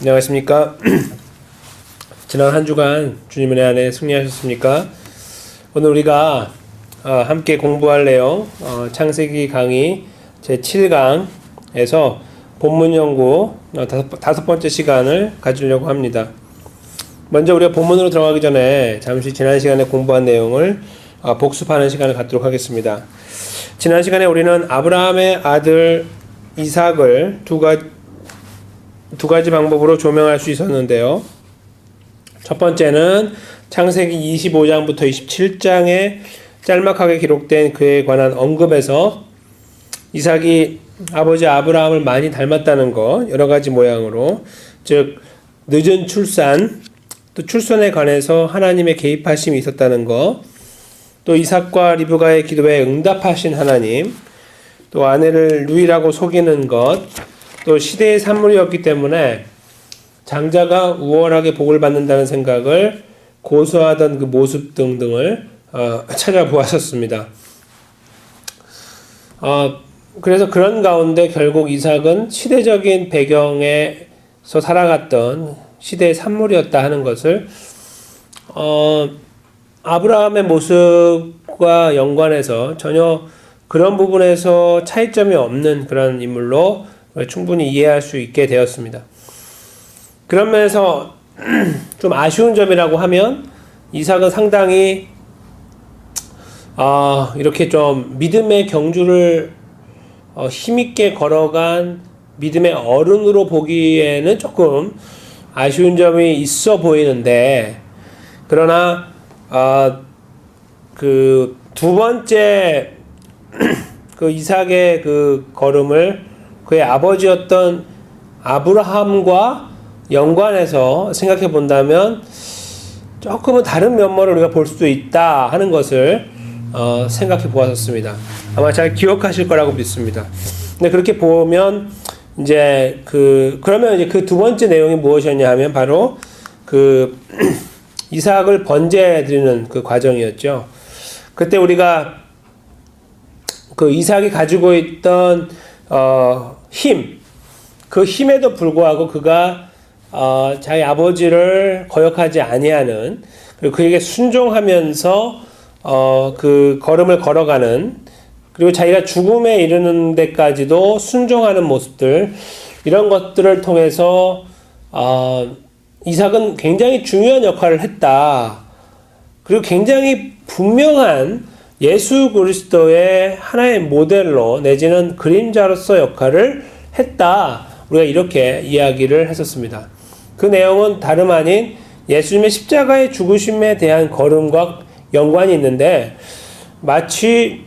안녕하십니까. 지난 한 주간 주님의 안에 승리하셨습니까? 오늘 우리가 함께 공부할 내용 창세기 강의 제7강에서 본문 연구 다섯 번째 시간을 가지려고 합니다. 먼저 우리가 본문으로 들어가기 전에 잠시 지난 시간에 공부한 내용을 복습하는 시간을 갖도록 하겠습니다. 지난 시간에 우리는 아브라함의 아들 이삭을 두 가지 방법으로 조명할 수 있었는데요. 첫 번째는 창세기 25장부터 27장에 짤막하게 기록된 그에 관한 언급에서 이삭이 아버지 아브라함을 많이 닮았다는 것, 여러 가지 모양으로, 즉 늦은 출산, 또 출산에 관해서 하나님의 개입하심이 있었다는 것, 또 이삭과 리브가의 기도에 응답하신 하나님, 또 아내를 누이라고 속이는 것, 또 시대의 산물이었기 때문에 장자가 우월하게 복을 받는다는 생각을 고수하던 그 모습 등등을 찾아보았었습니다. 그래서 그런 가운데 결국 이삭은 시대적인 배경에서 살아갔던 시대의 산물이었다 하는 것을 아브라함의 모습과 연관해서 전혀 그런 부분에서 차이점이 없는 그런 인물로 충분히 이해할 수 있게 되었습니다. 그런 면에서 좀 아쉬운 점이라고 하면 이삭은 상당히 이렇게 좀 믿음의 경주를 힘있게 걸어간 믿음의 어른으로 보기에는 조금 아쉬운 점이 있어 보이는데, 그러나 그 두 번째 그 이삭의 그 걸음을 그의 아버지였던 아브라함과 연관해서 생각해 본다면 조금은 다른 면모를 우리가 볼 수도 있다 하는 것을 생각해 보았었습니다. 아마 잘 기억하실 거라고 믿습니다. 근데 그렇게 보면 그러면 이제 그 두 번째 내용이 무엇이었냐 하면 바로 그 이삭을 번제해 드리는 그 과정이었죠. 그때 우리가 그 이삭이 가지고 있던 그 힘에도 불구하고 그가 자기 아버지를 거역하지 아니하는, 그리고 그에게 순종하면서 그 걸음을 걸어가는, 그리고 자기가 죽음에 이르는 데까지도 순종하는 모습들, 이런 것들을 통해서 이삭은 굉장히 중요한 역할을 했다. 그리고 굉장히 분명한 예수 그리스도의 하나의 모델로 내지는 그림자로서 역할을 했다. 우리가 이렇게 이야기를 했었습니다. 그 내용은 다름 아닌 예수님의 십자가의 죽으심에 대한 걸음과 연관이 있는데, 마치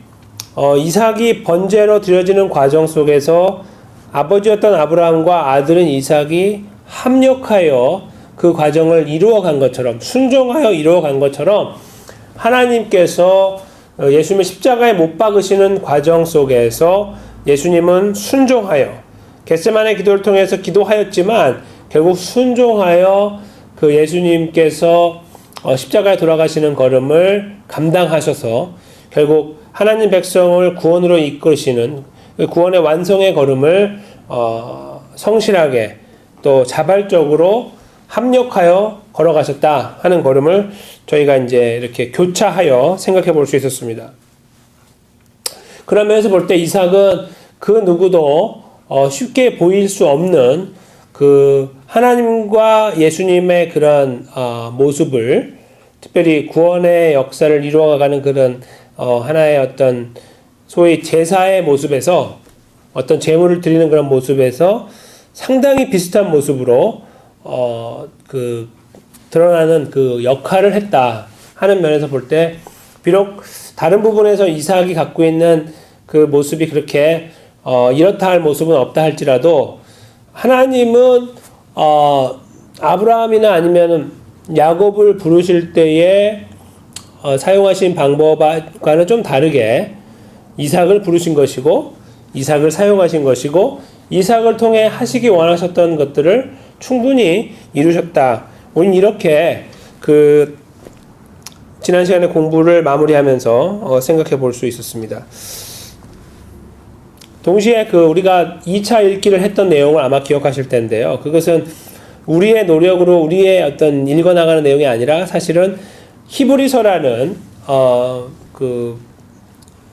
이삭이 번제로 드려지는 과정 속에서 아버지였던 아브라함과 아들은 이삭이 합력하여 그 과정을 이루어간 것처럼, 순종하여 이루어간 것처럼, 하나님께서 예수님의 십자가에 못 박으시는 과정 속에서 예수님은 순종하여 겟세마네 기도를 통해서 기도하였지만 결국 순종하여 그 예수님께서 십자가에 돌아가시는 걸음을 감당하셔서 결국 하나님 백성을 구원으로 이끄시는 구원의 완성의 걸음을 성실하게 또 자발적으로 합력하여 걸어가셨다 하는 걸음을 저희가 이제 이렇게 교차하여 생각해 볼 수 있었습니다. 그런 면에서 볼 때 이삭은 그 누구도 쉽게 보일 수 없는 그 하나님과 예수님의 그런 모습을, 특별히 구원의 역사를 이루어가는 그런 하나의 어떤 소위 제사의 모습에서, 어떤 제물을 드리는 그런 모습에서 상당히 비슷한 모습으로 드러나는 그 역할을 했다 하는 면에서 볼 때, 비록 다른 부분에서 이삭이 갖고 있는 그 모습이 그렇게 이렇다 할 모습은 없다 할지라도, 하나님은 아브라함이나 아니면 야곱을 부르실 때에 사용하신 방법과는 좀 다르게 이삭을 부르신 것이고, 이삭을 사용하신 것이고, 이삭을 통해 하시기 원하셨던 것들을 충분히 이루셨다. 우린 이렇게 지난 시간에 공부를 마무리하면서 생각해 볼 수 있었습니다. 동시에 우리가 2차 읽기를 했던 내용을 아마 기억하실 텐데요. 그것은 우리의 노력으로 우리의 어떤 읽어나가는 내용이 아니라 사실은 히브리서라는 그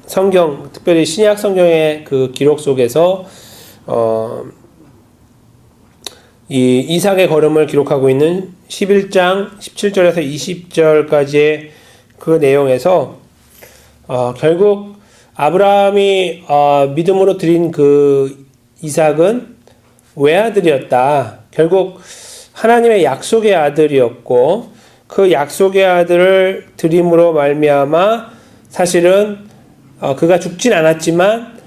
성경, 특별히 신약 성경의 그 기록 속에서 이 이삭의 걸음을 기록하고 있는 11장 17절에서 20절까지의 그 내용에서 결국 아브라함이 믿음으로 드린 그 이삭은 외아들이었다. 결국 하나님의 약속의 아들이었고 그 약속의 아들을 드림으로 말미암아 사실은 그가 죽진 않았지만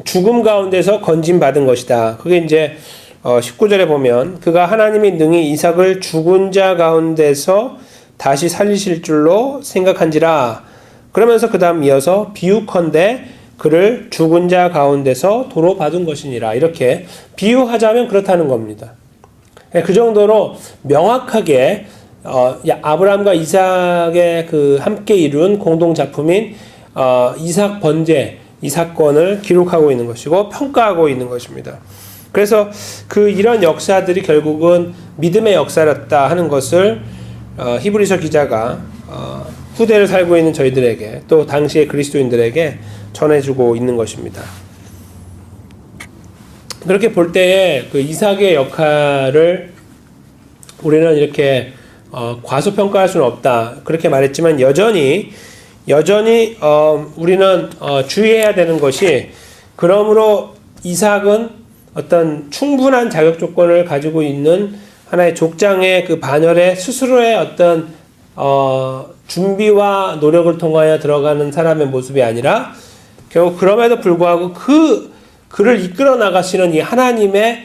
죽음 가운데서 건짐받은 것이다. 그게 이제 19절에 보면 그가 하나님이 능히 이삭을 죽은 자 가운데서 다시 살리실 줄로 생각한지라. 그러면서 그 다음 이어서 비유컨대 그를 죽은 자 가운데서 도로 받은 것이니라. 이렇게 비유하자면 그렇다는 겁니다. 그 정도로 명확하게 아브라함과 이삭의 그 함께 이룬 공동 작품인 이삭 번제, 이 사건을 기록하고 있는 것이고 평가하고 있는 것입니다. 그래서 이런 역사들이 결국은 믿음의 역사였다 하는 것을 히브리서 기자가 후대를 살고 있는 저희들에게 또 당시의 그리스도인들에게 전해주고 있는 것입니다. 그렇게 볼 때에 그 이삭의 역할을 우리는 이렇게 과소평가할 수는 없다. 그렇게 말했지만 여전히 우리는 주의해야 되는 것이 그러므로 이삭은 어떤 충분한 자격 조건을 가지고 있는 하나의 족장의 그 반열에 스스로의 어떤 준비와 노력을 통하여 들어가는 사람의 모습이 아니라 결국 그럼에도 불구하고 그를 이끌어 나가시는 이 하나님의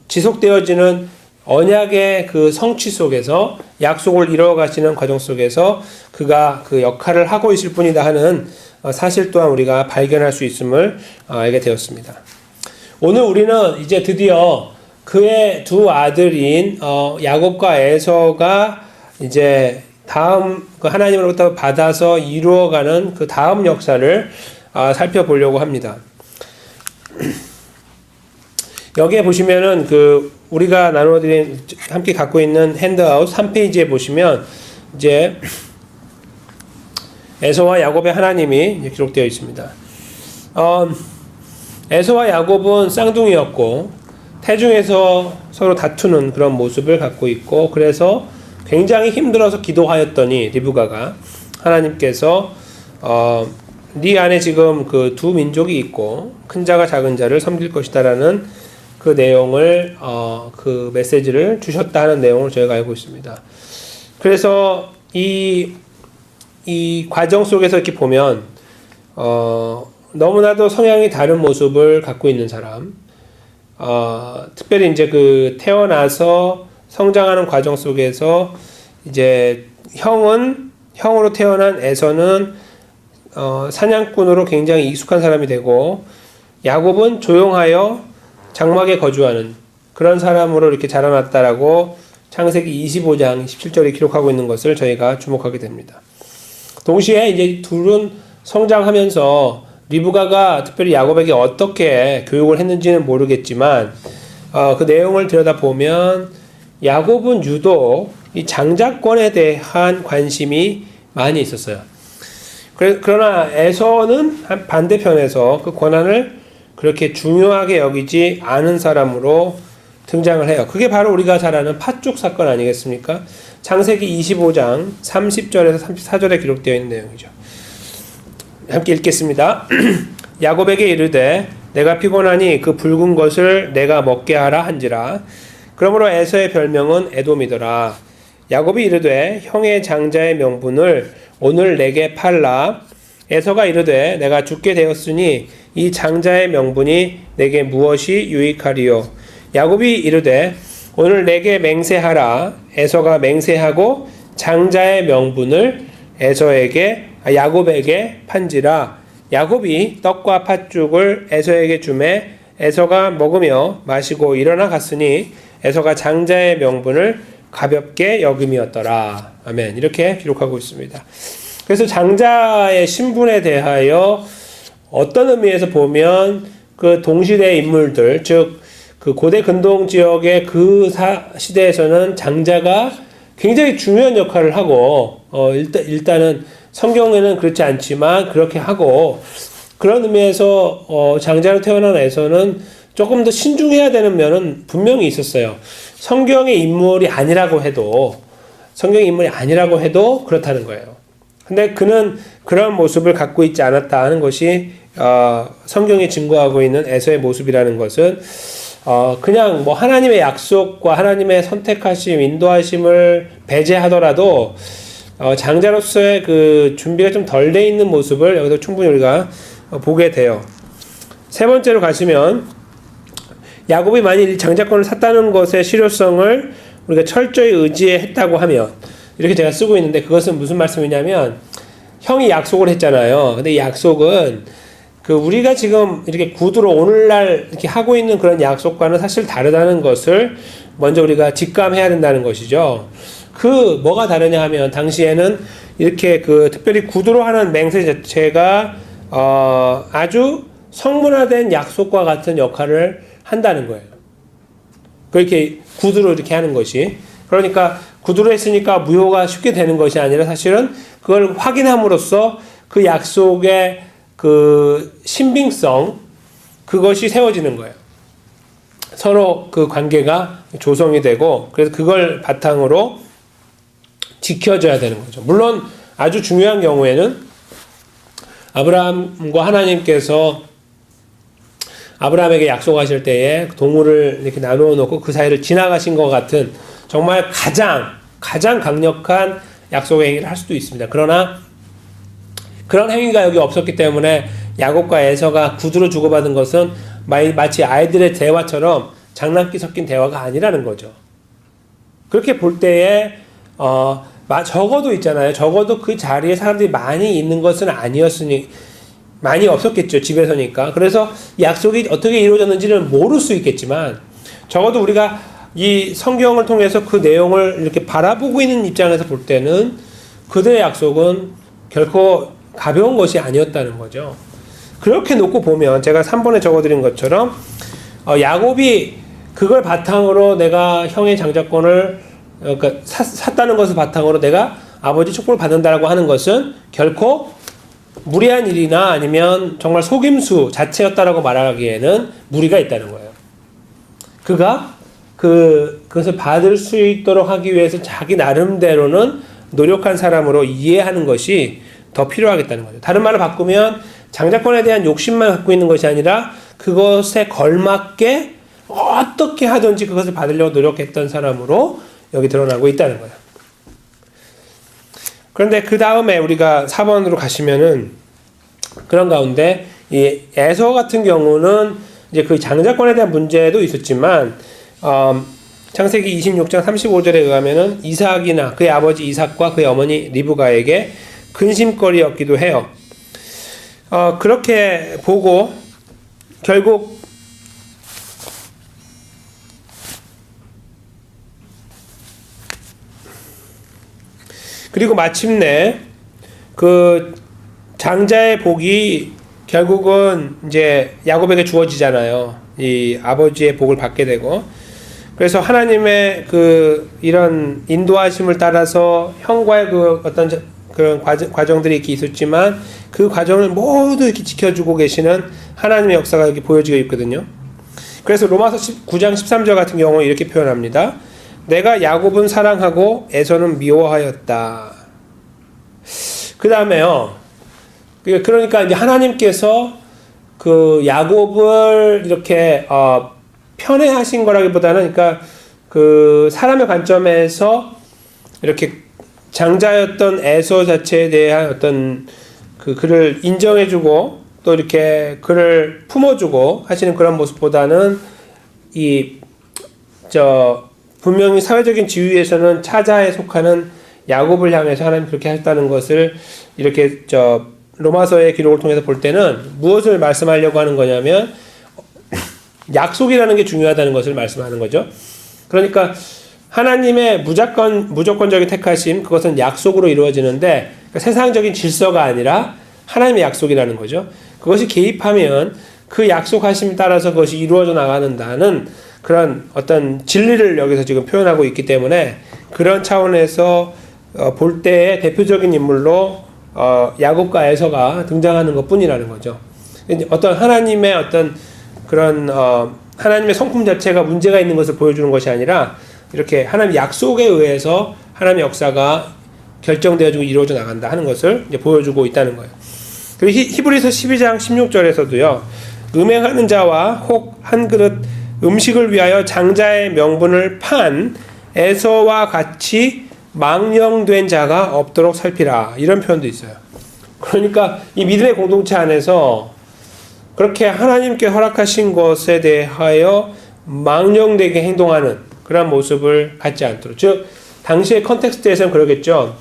지속되어지는 언약의 그 성취 속에서 약속을 이루어 가시는 과정 속에서 그가 그 역할을 하고 있을 뿐이다 하는 사실 또한 우리가 발견할 수 있음을 알게 되었습니다. 오늘 우리는 이제 드디어 그의 두 아들인 야곱과 에서가 이제 다음 그 하나님으로부터 받아서 이루어가는 그 다음 역사를 살펴보려고 합니다. 여기에 보시면은 우리가 나누어드린 함께 갖고 있는 핸드아웃 3페이지에 보시면 이제 에서와 야곱의 하나님이 기록되어 있습니다. 에서와 야곱은 쌍둥이였고 태중에서 서로 다투는 그런 모습을 갖고 있고 그래서 굉장히 힘들어서 기도하였더니 리브가가 하나님께서 네 안에 지금 그 두 민족이 있고 큰 자가 작은 자를 섬길 것이다라는 그 내용을 그 메시지를 주셨다 하는 내용을 저희가 알고 있습니다. 그래서 이 과정 속에서 이렇게 보면 너무나도 성향이 다른 모습을 갖고 있는 사람, 특별히 이제 그 태어나서 성장하는 과정 속에서 이제 형으로 태어난 에서는 사냥꾼으로 굉장히 익숙한 사람이 되고 야곱은 조용하여 장막에 거주하는 그런 사람으로 이렇게 자라났다라고 창세기 25장 17절에 기록하고 있는 것을 저희가 주목하게 됩니다. 동시에 이제 둘은 성장하면서 리브가가 특별히 야곱에게 어떻게 교육을 했는지는 모르겠지만 그 내용을 들여다보면 야곱은 유독 이 장자권에 대한 관심이 많이 있었어요. 그러나 에서는 반대편에서 그 권한을 그렇게 중요하게 여기지 않은 사람으로 등장을 해요. 그게 바로 우리가 잘 아는 팥죽 사건 아니겠습니까? 창세기 25장 30절에서 34절에 기록되어 있는 내용이죠. 함께 읽겠습니다. 야곱에게 이르되 내가 피곤하니 그 붉은 것을 내가 먹게 하라 한지라. 그러므로 에서의 별명은 에돔이더라. 야곱이 이르되 형의 장자의 명분을 오늘 내게 팔라. 에서가 이르되 내가 죽게 되었으니 이 장자의 명분이 내게 무엇이 유익하리요. 야곱이 이르되 오늘 내게 맹세하라. 에서가 맹세하고 장자의 명분을 야곱에게 판지라. 야곱이 떡과 팥죽을 에서에게 주매 에서가 먹으며 마시고 일어나 갔으니 에서가 장자의 명분을 가볍게 여김이었더라. 아멘. 이렇게 기록하고 있습니다. 그래서 장자의 신분에 대하여 어떤 의미에서 보면 그 동시대 인물들, 즉 그 고대 근동 지역의 그 시대에서는 장자가 굉장히 중요한 역할을 하고, 일단은 성경에는 그렇지 않지만 그렇게 하고, 그런 의미에서, 장자로 태어난 에서는 조금 더 신중해야 되는 면은 분명히 있었어요. 성경의 인물이 아니라고 해도 그렇다는 거예요. 근데 그는 그런 모습을 갖고 있지 않았다 하는 것이, 성경이 증거하고 있는 에서의 모습이라는 것은, 그냥 뭐 하나님의 약속과 하나님의 선택하심, 인도하심을 배제하더라도, 장자로서의 그 준비가 좀 덜 돼 있는 모습을 여기서 충분히 우리가 보게 돼요. 세 번째로 가시면, 야곱이 만일 장자권을 샀다는 것의 실효성을 우리가 철저히 의지했다고 하면, 이렇게 제가 쓰고 있는데 그것은 무슨 말씀이냐면, 형이 약속을 했잖아요. 근데 이 약속은 그 우리가 지금 이렇게 구두로 오늘날 이렇게 하고 있는 그런 약속과는 사실 다르다는 것을 먼저 우리가 직감해야 된다는 것이죠. 그 뭐가 다르냐 하면, 당시에는 이렇게 그 특별히 구두로 하는 맹세 자체가 아주 성문화된 약속과 같은 역할을 한다는 거예요. 그렇게 구두로 이렇게 하는 것이. 그러니까 구두로 했으니까 무효가 쉽게 되는 것이 아니라 사실은 그걸 확인함으로써 그 약속의 그 신빙성, 그것이 세워지는 거예요. 서로 그 관계가 조성이 되고, 그래서 그걸 바탕으로 지켜져야 되는 거죠. 물론 아주 중요한 경우에는 아브라함과 하나님께서 아브라함에게 약속하실 때에 동물을 이렇게 나누어 놓고 그 사이를 지나가신 것 같은 정말 가장 강력한 약속의 행위를 할 수도 있습니다. 그러나 그런 행위가 여기 없었기 때문에 야곱과 에서가 구두로 주고받은 것은 마치 아이들의 대화처럼 장난기 섞인 대화가 아니라는 거죠. 그렇게 볼 때에 적어도 있잖아요. 적어도 그 자리에 사람들이 많이 있는 것은 아니었으니, 많이 없었겠죠. 집에서니까. 그래서 약속이 어떻게 이루어졌는지는 모를 수 있겠지만, 적어도 우리가 이 성경을 통해서 그 내용을 이렇게 바라보고 있는 입장에서 볼 때는 그들의 약속은 결코 가벼운 것이 아니었다는 거죠. 그렇게 놓고 보면 제가 3번에 적어드린 것처럼, 야곱이 그걸 바탕으로 내가 형의 장자권을 그러니까 샀다는 것을 바탕으로 내가 아버지 축복을 받는다라고 하는 것은 결코 무리한 일이나 아니면 정말 속임수 자체였다라고 말하기에는 무리가 있다는 거예요. 그가 그것을 받을 수 있도록 하기 위해서 자기 나름대로는 노력한 사람으로 이해하는 것이 더 필요하겠다는 거죠. 다른 말을 바꾸면 장자권에 대한 욕심만 갖고 있는 것이 아니라 그것에 걸맞게 어떻게 하든지 그것을 받으려고 노력했던 사람으로 여기 드러나고 있다는 거예요. 그런데 그 다음에 우리가 4번으로 가시면은 그런 가운데 이 에서 같은 경우는 이제 그 장자권에 대한 문제도 있었지만, 창세기 26장 35절에 의하면은 이삭이나 그의 아버지 이삭과 그의 어머니 리브가에게 근심거리였기도 해요. 그렇게 보고 결국 그리고 마침내 그 장자의 복이 결국은 이제 야곱에게 주어지잖아요. 이 아버지의 복을 받게 되고, 그래서 하나님의 그 이런 인도하심을 따라서 형과의 그 어떤 그런 과정들이 이렇게 있었지만 그 과정을 모두 이렇게 지켜주고 계시는 하나님의 역사가 이렇게 보여지고 있거든요. 그래서 로마서 9장 13절 같은 경우 이렇게 표현합니다. 내가 야곱은 사랑하고 에서는 미워하였다. 그 다음에요. 그러니까 이제 하나님께서 그 야곱을 이렇게 편애하신 거라기보다는, 그러니까 그 사람의 관점에서 이렇게 장자였던 에서 자체에 대한 어떤 그를 인정해주고 또 이렇게 그를 품어주고 하시는 그런 모습보다는 분명히 사회적인 지위에서는 차자에 속하는 야곱을 향해서 하나님 그렇게 하셨다는 것을 이렇게 로마서의 기록을 통해서 볼 때는 무엇을 말씀하려고 하는 거냐면 약속이라는 게 중요하다는 것을 말씀하는 거죠. 그러니까 하나님의 무조건적인 택하심, 그것은 약속으로 이루어지는데, 그러니까 세상적인 질서가 아니라 하나님의 약속이라는 거죠. 그것이 개입하면 그 약속하심에 따라서 그것이 이루어져 나가는다는 그런 어떤 진리를 여기서 지금 표현하고 있기 때문에 그런 차원에서 볼 때의 대표적인 인물로 야곱과 에서가 등장하는 것뿐이라는 거죠. 어떤 하나님의 어떤 그런 하나님의 성품 자체가 문제가 있는 것을 보여주는 것이 아니라 이렇게 하나님의 약속에 의해서 하나님의 역사가 결정되어지고 이루어져 나간다 하는 것을 이제 보여주고 있다는 거예요. 그리고 히브리서 12장 16절에서도요. 음행하는 자와 혹 한 그릇 음식을 위하여 장자의 명분을 판 에서와 같이 망령된 자가 없도록 살피라. 이런 표현도 있어요. 그러니까 이 믿음의 공동체 안에서 그렇게 하나님께 허락하신 것에 대하여 망령되게 행동하는 그런 모습을 갖지 않도록. 즉 당시의 컨텍스트에서는 그러겠죠.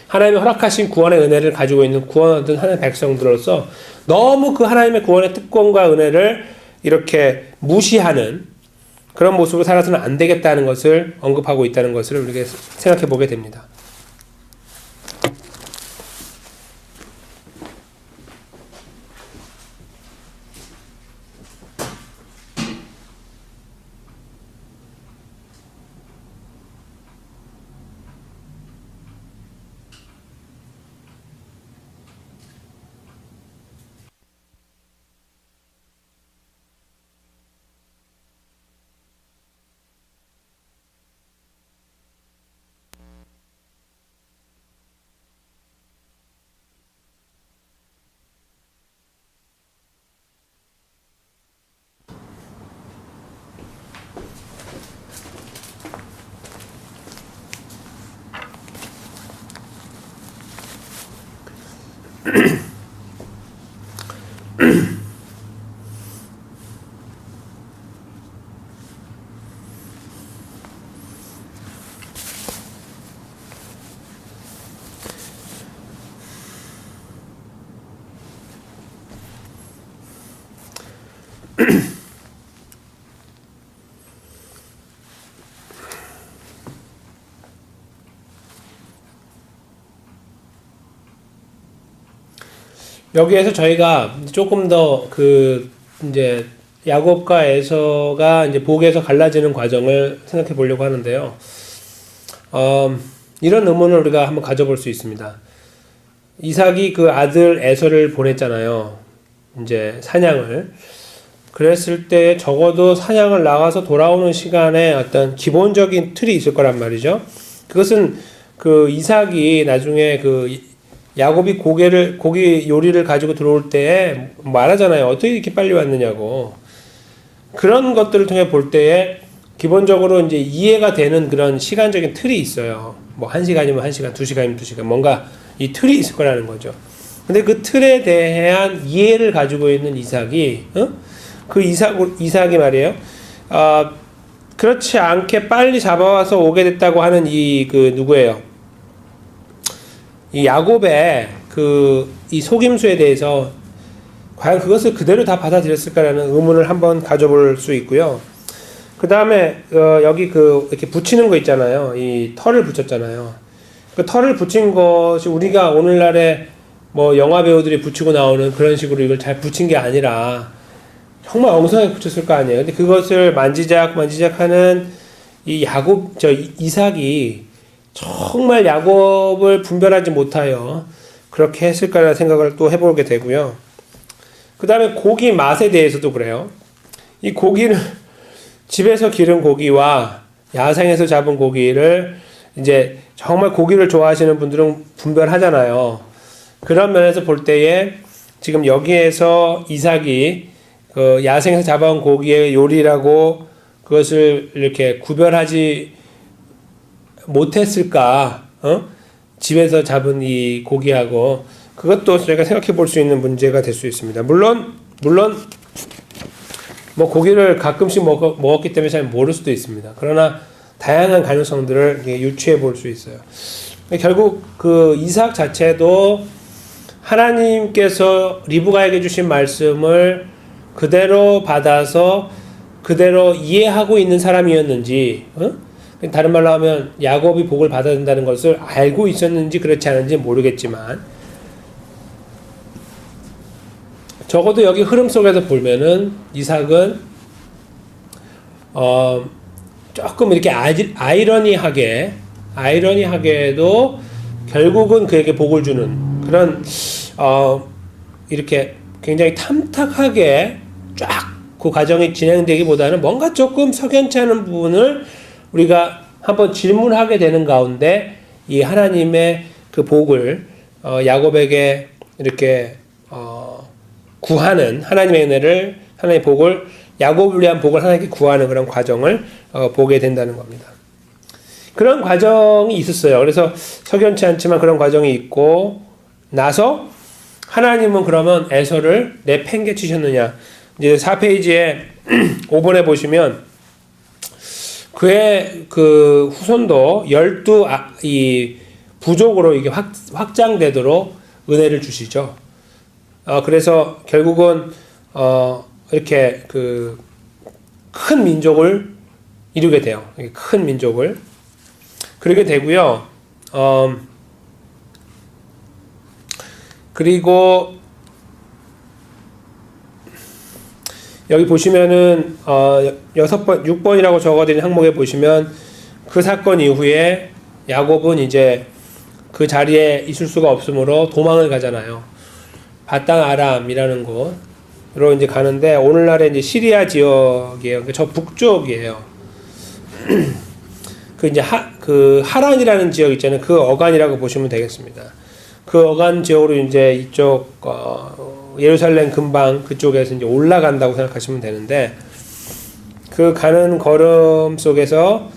하나님이 허락하신 구원의 은혜를 가지고 있는 구원 얻은 하나님의 백성들로서 너무 그 하나님의 구원의 특권과 은혜를 이렇게 무시하는 그런 모습으로 살아서는 안 되겠다는 것을 언급하고 있다는 것을 우리가 생각해 보게 됩니다. 여기에서 저희가 조금 더 이제 야곱과 에서가 이제 복에서 갈라지는 과정을 생각해 보려고 하는데요. 이런 의문을 우리가 한번 가져볼 수 있습니다. 이삭이 그 아들 에서를 보냈잖아요. 이제 사냥을. 그랬을 때 적어도 사냥을 나가서 돌아오는 시간에 어떤 기본적인 틀이 있을 거란 말이죠. 그것은 그 이삭이 나중에 야곱이 고기 요리를 가지고 들어올 때 말하잖아요. 어떻게 이렇게 빨리 왔느냐고. 그런 것들을 통해 볼 때에 기본적으로 이제 이해가 되는 그런 시간적인 틀이 있어요. 뭐 1시간이면 1시간, 2시간이면 2시간. 뭔가 이 틀이 있을 거라는 거죠. 근데 그 틀에 대한 이해를 가지고 있는 이삭이, 그 이삭이 말이에요. 그렇지 않게 빨리 잡아와서 오게 됐다고 하는 누구예요? 이 야곱의 이 속임수에 대해서 과연 그것을 그대로 다 받아들였을까라는 의문을 한번 가져볼 수 있고요. 그 다음에 여기 이렇게 붙이는 거 있잖아요. 이 털을 붙였잖아요. 그 털을 붙인 것이 우리가 오늘날에 뭐 영화 배우들이 붙이고 나오는 그런 식으로 이걸 잘 붙인 게 아니라 정말 엉성하게 붙였을 거 아니에요. 근데 그것을 만지작 하는 이 이삭이 정말 야곱을 분별하지 못하여 그렇게 했을까라는 생각을 또 해보게 되고요. 그 다음에 고기 맛에 대해서도 그래요. 이 고기를 집에서 기른 고기와 야생에서 잡은 고기를 이제 정말 고기를 좋아하시는 분들은 분별하잖아요. 그런 면에서 볼 때에 지금 여기에서 이삭이 그 야생에서 잡아온 고기의 요리라고 그것을 이렇게 구별하지 못했을까? 집에서 잡은 이 고기하고 그것도 저희가 생각해 볼 수 있는 문제가 될 수 있습니다. 물론 뭐 고기를 가끔씩 먹었기 때문에 잘 모를 수도 있습니다. 그러나 다양한 가능성들을 유추해 볼 수 있어요. 결국 그 이삭 자체도 하나님께서 리브가에게 주신 말씀을 그대로 받아서 그대로 이해하고 있는 사람이었는지, 다른 말로 하면 야곱이 복을 받아야 된다는 것을 알고 있었는지 그렇지 않은지 모르겠지만 적어도 여기 흐름 속에서 보면은 이삭은 조금 이렇게 아이러니하게도 결국은 그에게 복을 주는 그런 이렇게 굉장히 탐탁하게 쫙 그 과정이 진행되기보다는 뭔가 조금 석연치 않은 부분을 우리가 한번 질문하게 되는 가운데 이 하나님의 그 복을 야곱에게 이렇게 구하는 하나님의 은혜를 하나님의 복을 야곱을 위한 복을 하나님께 구하는 그런 과정을 보게 된다는 겁니다. 그런 과정이 있었어요. 그래서 석연치 않지만 그런 과정이 있고 나서 하나님은 그러면 에서를 내팽개치셨느냐. 이제 4페이지에 5번에 보시면 그의 그 후손도 12 부족으로 이게 확장되도록 은혜를 주시죠. 그래서 결국은 이렇게 그 큰 민족을 이루게 돼요. 큰 민족을 그러게 되고요. 그리고 여기 보시면은 6번이라고 적어드린 항목에 보시면 그 사건 이후에 야곱은 이제 그 자리에 있을 수가 없으므로 도망을 가잖아요. 바땅 아람이라는 곳으로 이제 가는데 오늘날의 이제 시리아 지역이에요. 저 북쪽이에요. 그 이제 그 하란이라는 지역 있잖아요. 그 어간이라고 보시면 되겠습니다. 그 어간 지역으로 이제 이쪽 예루살렘 근방 그쪽에서 이제 올라간다고 생각하시면 되는데 그 가는 걸음 속에서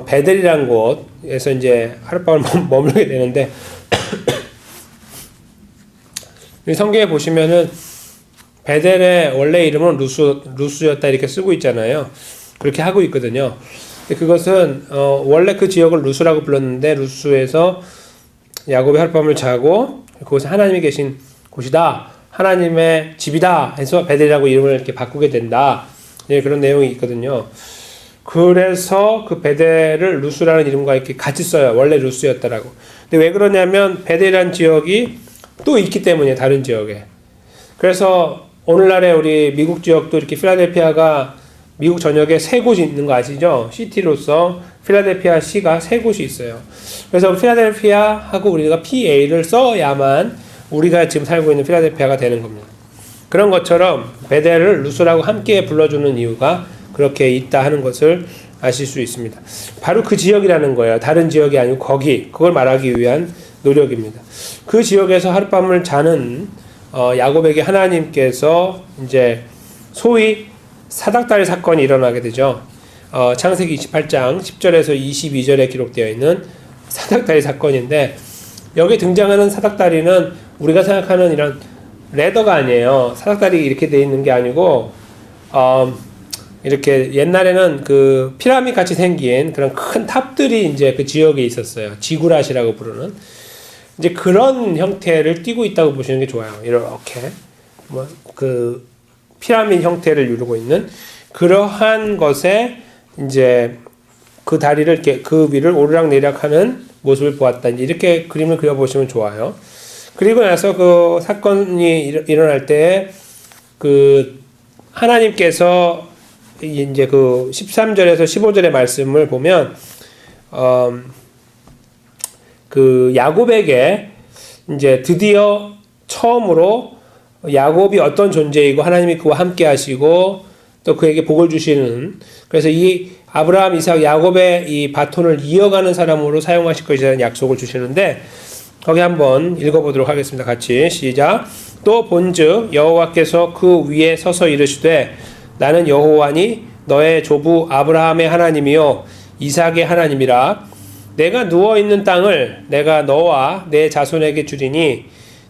베델이라는 곳에서 이제 하룻밤을 머물게 되는데 성경에 보시면은 베델의 원래 이름은 루스였다 이렇게 쓰고 있잖아요. 그렇게 하고 있거든요. 그것은 원래 그 지역을 루스라고 불렀는데 루스에서 야곱이 하룻밤을 자고 그곳에 하나님이 계신 곳이다. 하나님의 집이다 해서 베델이라고 이름을 이렇게 바꾸게 된다. 네, 그런 내용이 있거든요. 그래서 그 베델을 루스라는 이름과 이렇게 같이 써요. 원래 루스였다라고. 근데 왜 그러냐면 베델이라는 지역이 또 있기 때문에 다른 지역에. 그래서 오늘날의 우리 미국 지역도 이렇게 필라델피아가 미국 전역에 3곳이 있는 거 아시죠? 시티로서 필라델피아 시가 3곳이 있어요. 그래서 필라델피아하고 우리가 PA를 써야만 우리가 지금 살고 있는 필라델피아가 되는 겁니다. 그런 것처럼 베델을 루스라고 함께 불러주는 이유가 그렇게 있다 하는 것을 아실 수 있습니다. 바로 그 지역이라는 거예요. 다른 지역이 아니고 그걸 말하기 위한 노력입니다. 그 지역에서 하룻밤을 자는 야곱에게 하나님께서 이제 소위 사닥다리 사건이 일어나게 되죠. 창세기 28장 10절에서 22절에 기록되어 있는 사닥다리 사건인데 여기 등장하는 사닥다리는 우리가 생각하는 이런 레더가 아니에요. 사닥다리 이렇게 되어 있는 게 아니고 이렇게 옛날에는 그 피라미드 같이 생긴 그런 큰 탑들이 이제 그 지역에 있었어요. 지구랏이라고 부르는 이제 그런 형태를 띠고 있다고 보시는 게 좋아요. 이렇게 그 피라미드 형태를 이루고 있는 그러한 것에 이제 그 다리를 이렇게 그 위를 오르락내리락하는 모습을 보았다. 이렇게 그림을 그려보시면 좋아요. 그리고 나서 그 사건이 일어날 때 그 하나님께서 이제 그 13절에서 15절의 말씀을 보면 그 야곱에게 이제 드디어 처음으로 야곱이 어떤 존재이고 하나님이 그와 함께 하시고 또 그에게 복을 주시는 그래서 이 아브라함, 이삭, 야곱의 이 바톤을 이어가는 사람으로 사용하실 것이라는 약속을 주시는데 거기 한번 읽어보도록 하겠습니다. 같이 시작. 또 본즉 여호와께서 그 위에 서서 이르시되 나는 여호와니 너의 조부 아브라함의 하나님이요 이삭의 하나님이라. 내가 누워있는 땅을 내가 너와 내 자손에게 주리니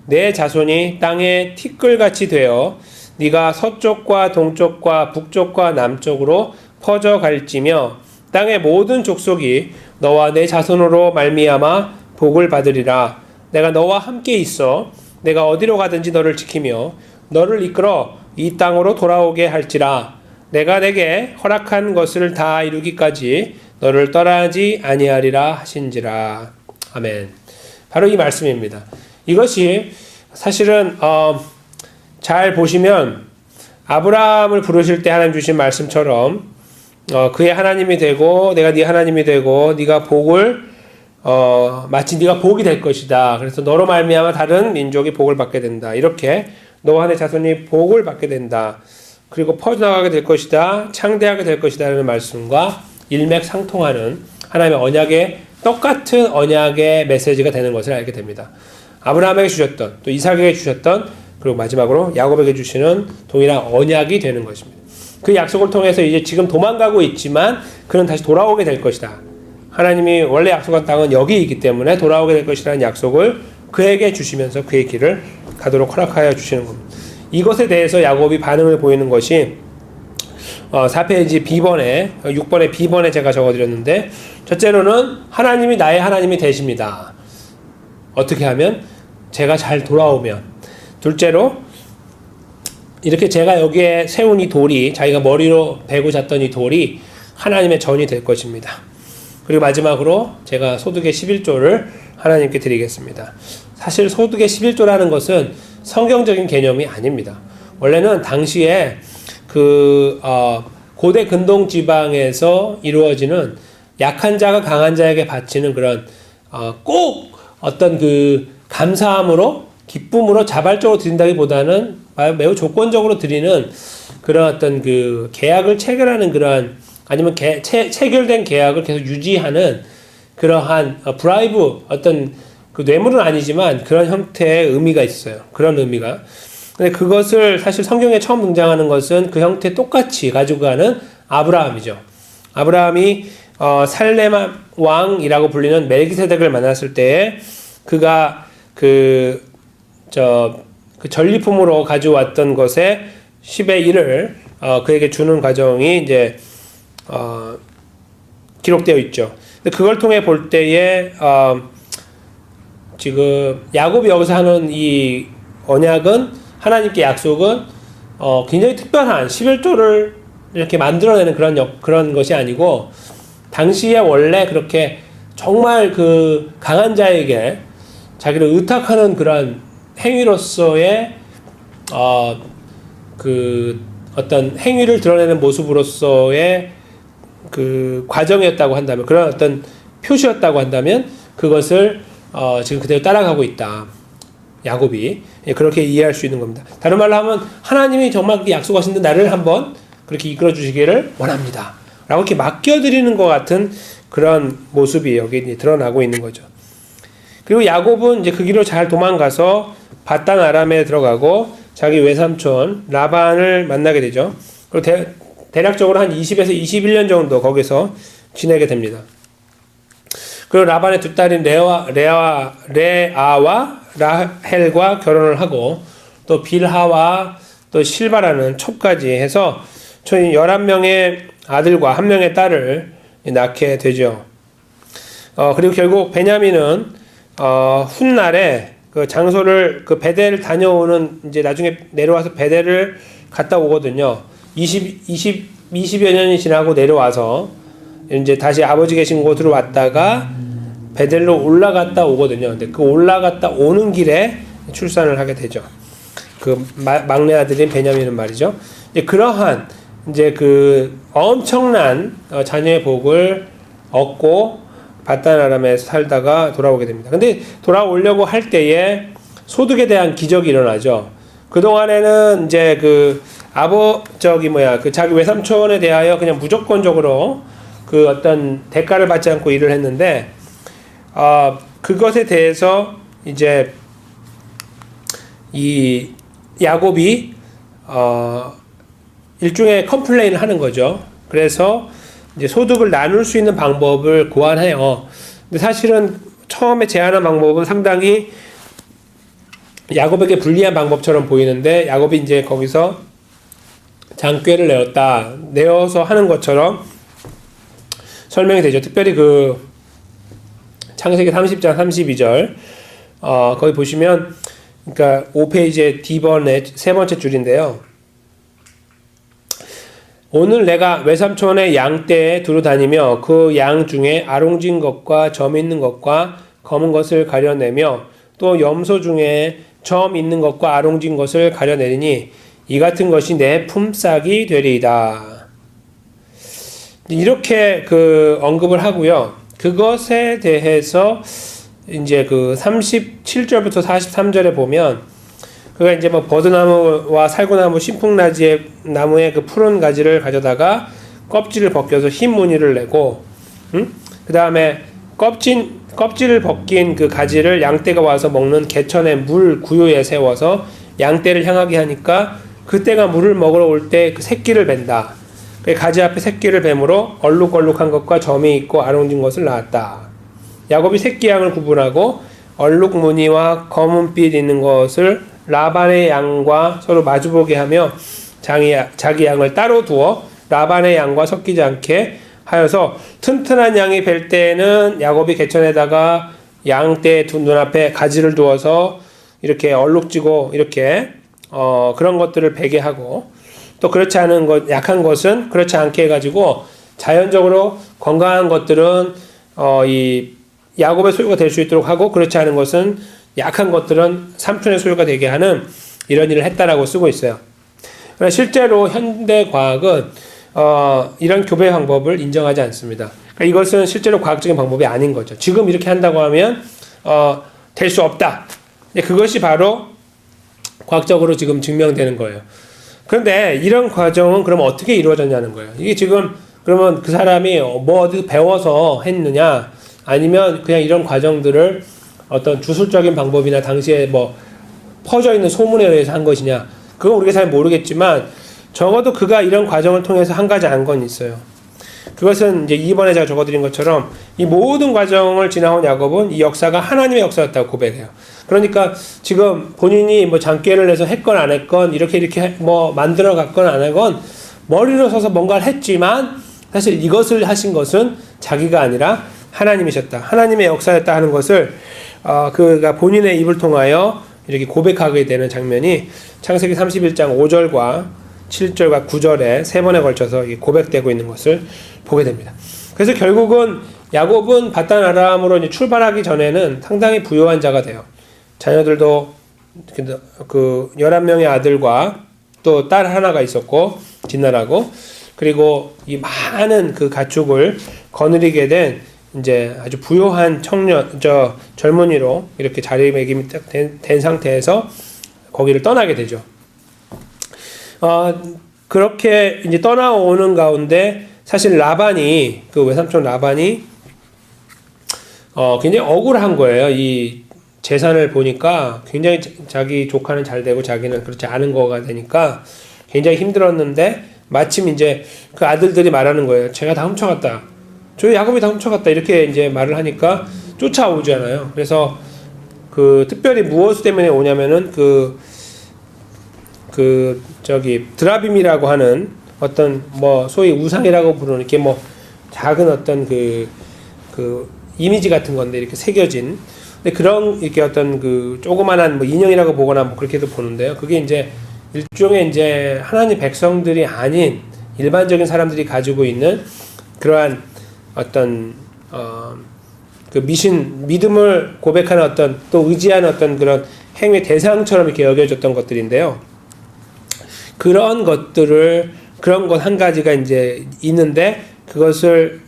내 자손이 땅에 티끌같이 되어 네가 서쪽과 동쪽과 북쪽과 남쪽으로 퍼져갈지며 땅의 모든 족속이 너와 내 자손으로 말미암아 복을 받으리라. 내가 너와 함께 있어 내가 어디로 가든지 너를 지키며 너를 이끌어 이 땅으로 돌아오게 할지라. 내가 내게 허락한 것을 다 이루기까지 너를 떠나지 아니하리라 하신지라. 아멘. 바로 이 말씀입니다. 이것이 사실은 잘 보시면 아브라함을 부르실 때 하나님 주신 말씀처럼 그의 하나님이 되고 내가 네 하나님이 되고 네가 복을 마치 네가 복이 될 것이다. 그래서 너로 말미암아 다른 민족이 복을 받게 된다. 이렇게 너와 내 자손이 복을 받게 된다. 그리고 퍼져나가게 될 것이다. 창대하게 될 것이다. 라는 말씀과 일맥상통하는 하나님의 언약의 똑같은 언약의 메시지가 되는 것을 알게 됩니다. 아브라함에게 주셨던 또 이삭에게 주셨던 그리고 마지막으로 야곱에게 주시는 동일한 언약이 되는 것입니다. 그 약속을 통해서 이제 지금 도망가고 있지만 그는 다시 돌아오게 될 것이다. 하나님이 원래 약속한 땅은 여기이기 때문에 돌아오게 될 것이라는 약속을 그에게 주시면서 그의 길을 가도록 허락하여 주시는 겁니다. 이것에 대해서 야곱이 반응을 보이는 것이 4페이지 B번에 6번의 B번에 제가 적어드렸는데, 첫째로는 하나님이 나의 하나님이 되십니다. 어떻게 하면? 제가 잘 돌아오면. 둘째로 이렇게 제가 여기에 세운 이 돌이, 자기가 머리로 베고 잤던 이 돌이 하나님의 전이 될 것입니다. 그리고 마지막으로 제가 소득의 11조를 하나님께 드리겠습니다. 사실 소득의 11조라는 것은 성경적인 개념이 아닙니다. 원래는 당시에 고대 근동 지방에서 이루어지는 약한 자가 강한 자에게 바치는 그런 꼭 어떤 그 감사함으로 기쁨으로 자발적으로 드린다기보다는 매우 조건적으로 드리는 그런 어떤 그 계약을 체결하는 그런, 아니면 체결된 계약을 계속 유지하는 그러한 브라이브, 어떤 그 뇌물은 아니지만 그런 형태의 의미가 있어요. 그런 의미가. 근데 그것을 사실 성경에 처음 등장하는 것은 그 형태 똑같이 가지고 가는 아브라함이죠. 아브라함이 살렘 왕이라고 불리는 멜기세덱을 만났을 때에 그가 그 전리품으로 가져왔던 것에 10의 1을 그에게 주는 과정이 이제 기록되어 있죠. 근데 그걸 통해 볼 때에 지금 야곱이 여기서 하는 이 언약은, 하나님께 약속은 굉장히 특별한 11조를 이렇게 만들어내는 그런 것이 아니고, 당시에 원래 그렇게 정말 그 강한 자에게 자기를 의탁하는 그런 행위로서의 그 어떤 행위를 드러내는 모습으로서의 그 과정이었다고 한다면, 그런 어떤 표시였다고 한다면 그것을 지금 그대로 따라가고 있다. 야곱이 그렇게 이해할 수 있는 겁니다. 다른 말로 하면 하나님이 정말 약속하신 나를 한번 그렇게 이끌어 주시기를 원합니다. 라고 이렇게 맡겨드리는 것 같은 그런 모습이 여기 드러나고 있는 거죠. 그리고 야곱은 이제 그 길로 잘 도망가서 바단 아람에 들어가고 자기 외삼촌 라반을 만나게 되죠. 그리고 대략적으로 한 20에서 21년 정도 거기서 지내게 됩니다. 그리고 라반의 두 딸인 레아와 라헬과 결혼을 하고, 또 빌하와 또 실바라는 촉까지 해서 총 11명의 아들과 1명의 딸을 낳게 되죠. 그리고 결국 베냐민은 훗날에 그 장소를, 그 베델을 다녀오는, 이제 나중에 내려와서 베델을 갔다 오거든요. 20여 년이 지나고 내려와서 이제 다시 아버지 계신 곳으로 왔다가 베델로 올라갔다 오거든요. 근데 그 올라갔다 오는 길에 출산을 하게 되죠. 그 막내 아들인 베냐민은 말이죠. 이제 그러한 이제 그 엄청난 자녀의 복을 얻고 바단 아람에서 살다가 돌아오게 됩니다. 근데 돌아오려고 할 때에 소득에 대한 기적이 일어나죠. 그동안에는 이제 그 자기 외삼촌에 대하여 그냥 무조건적으로 그 어떤 대가를 받지 않고 일을 했는데, 그것에 대해서 이제 이 야곱이 일종의 컴플레인을 하는 거죠. 그래서 이제 소득을 나눌 수 있는 방법을 고안해요. 근데 사실은 처음에 제안한 방법은 상당히 야곱에게 불리한 방법처럼 보이는데, 야곱이 이제 거기서 장꾀를 내어서 하는 것처럼 설명이 되죠. 특별히 그 창세기 30장 32절 거기 보시면, 그러니까 5페이지의 D번의 세 번째 줄인데요. 오늘 내가 외삼촌의 양떼에 두루 다니며 그 양 중에 아롱진 것과 점 있는 것과 검은 것을 가려내며 또 염소 중에 점 있는 것과 아롱진 것을 가려내리니 이 같은 것이 내 품삯이 되리이다. 이렇게 그 언급을 하고요. 그것에 대해서 이제 그 37절부터 43절에 보면 그가 이제 뭐 버드나무와 살구나무, 신풍나지의 나무의 그 푸른 가지를 가져다가 껍질을 벗겨서 흰 무늬를 내고, 그 다음에 껍질을 벗긴 그 가지를 양떼가 와서 먹는 개천의 물 구유에 세워서 양떼를 향하게 하니까 그때가 물을 먹으러 올 때 그 새끼를 벤다. 그 가지 앞에 새끼를 뱀으로 얼룩얼룩한 것과 점이 있고 아롱진 것을 낳았다. 야곱이 새끼 양을 구분하고 얼룩 무늬와 검은빛 있는 것을 라반의 양과 서로 마주보게 하며 자기 양을 따로 두어 라반의 양과 섞이지 않게 하여서 튼튼한 양이 뵐 때에는 야곱이 개천에다가 양떼 두 눈앞에 가지를 두어서 이렇게 얼룩지고 이렇게 그런 것들을 베게 하고, 또 그렇지 않은 것, 약한 것은 그렇지 않게 해가지고 자연적으로 건강한 것들은 이 야곱의 소유가 될 수 있도록 하고, 그렇지 않은 것은 약한 것들은 삼촌의 소유가 되게 하는 이런 일을 했다라고 쓰고 있어요. 그러나 실제로 현대 과학은 이런 교배 방법을 인정하지 않습니다. 그러니까 이것은 실제로 과학적인 방법이 아닌 거죠. 지금 이렇게 한다고 하면 될 수 없다. 그것이 바로 과학적으로 지금 증명되는 거예요. 그런데 이런 과정은 그럼 어떻게 이루어졌냐는 거예요. 이게 지금 그러면 그 사람이 뭐 어디서 배워서 했느냐, 아니면 그냥 이런 과정들을 어떤 주술적인 방법이나 당시에 뭐 퍼져 있는 소문에 의해서 한 것이냐, 그건 우리가 잘 모르겠지만 적어도 그가 이런 과정을 통해서 한 가지 안 건 있어요. 그것은 이제 2번에 제가 적어드린 것처럼 이 모든 과정을 지나온 야곱은 이 역사가 하나님의 역사였다고 고백해요. 그러니까 지금 본인이 뭐 장꾀를 내서 했건 안 했건 이렇게 뭐 만들어 갔건 안 하건 머리로 서서 뭔가를 했지만 사실 이것을 하신 것은 자기가 아니라 하나님이셨다, 하나님의 역사였다 하는 것을 그가 본인의 입을 통하여 이렇게 고백하게 되는 장면이 창세기 31장 5절과 7절과 9절에 세 번에 걸쳐서 고백되고 있는 것을 보게 됩니다. 그래서 결국은 야곱은 바단 아람으로 이제 출발하기 전에는 상당히 부유한 자가 돼요. 자녀들도 그 11명의 아들과 또 딸 하나가 있었고 진나라고, 그리고 이 많은 그 가축을 거느리게 된 이제 아주 부유한 젊은이로 이렇게 자리매김이 딱 된 상태에서 거기를 떠나게 되죠. 그렇게 이제 떠나오는 가운데 사실 라반이, 그 외삼촌 라반이 굉장히 억울한 거예요. 이 재산을 보니까 굉장히 자기 조카는 잘 되고 자기는 그렇지 않은 거가 되니까 굉장히 힘들었는데, 마침 이제 그 아들들이 말하는 거예요. 제가 다 훔쳐갔다, 저희 야곱이 다 훔쳐갔다, 이렇게 이제 말을 하니까 쫓아오잖아요. 그래서 그 특별히 무엇 때문에 오냐면은 드라빔이라고 하는 어떤 뭐 소위 우상이라고 부르는 이렇게 뭐 작은 어떤 그 이미지 같은 건데 이렇게 새겨진, 근데 그런 이렇게 어떤 그 조그만한 뭐 인형이라고 보거나 뭐 그렇게도 보는데요. 그게 이제 일종의 이제 하나님 백성들이 아닌 일반적인 사람들이 가지고 있는 그러한 어떤 그 믿음을 고백하는 어떤, 또 의지하는 어떤 그런 행위 대상처럼 이렇게 여겨졌던 것들인데요. 그런 것 한 가지가 이제 있는데, 그것을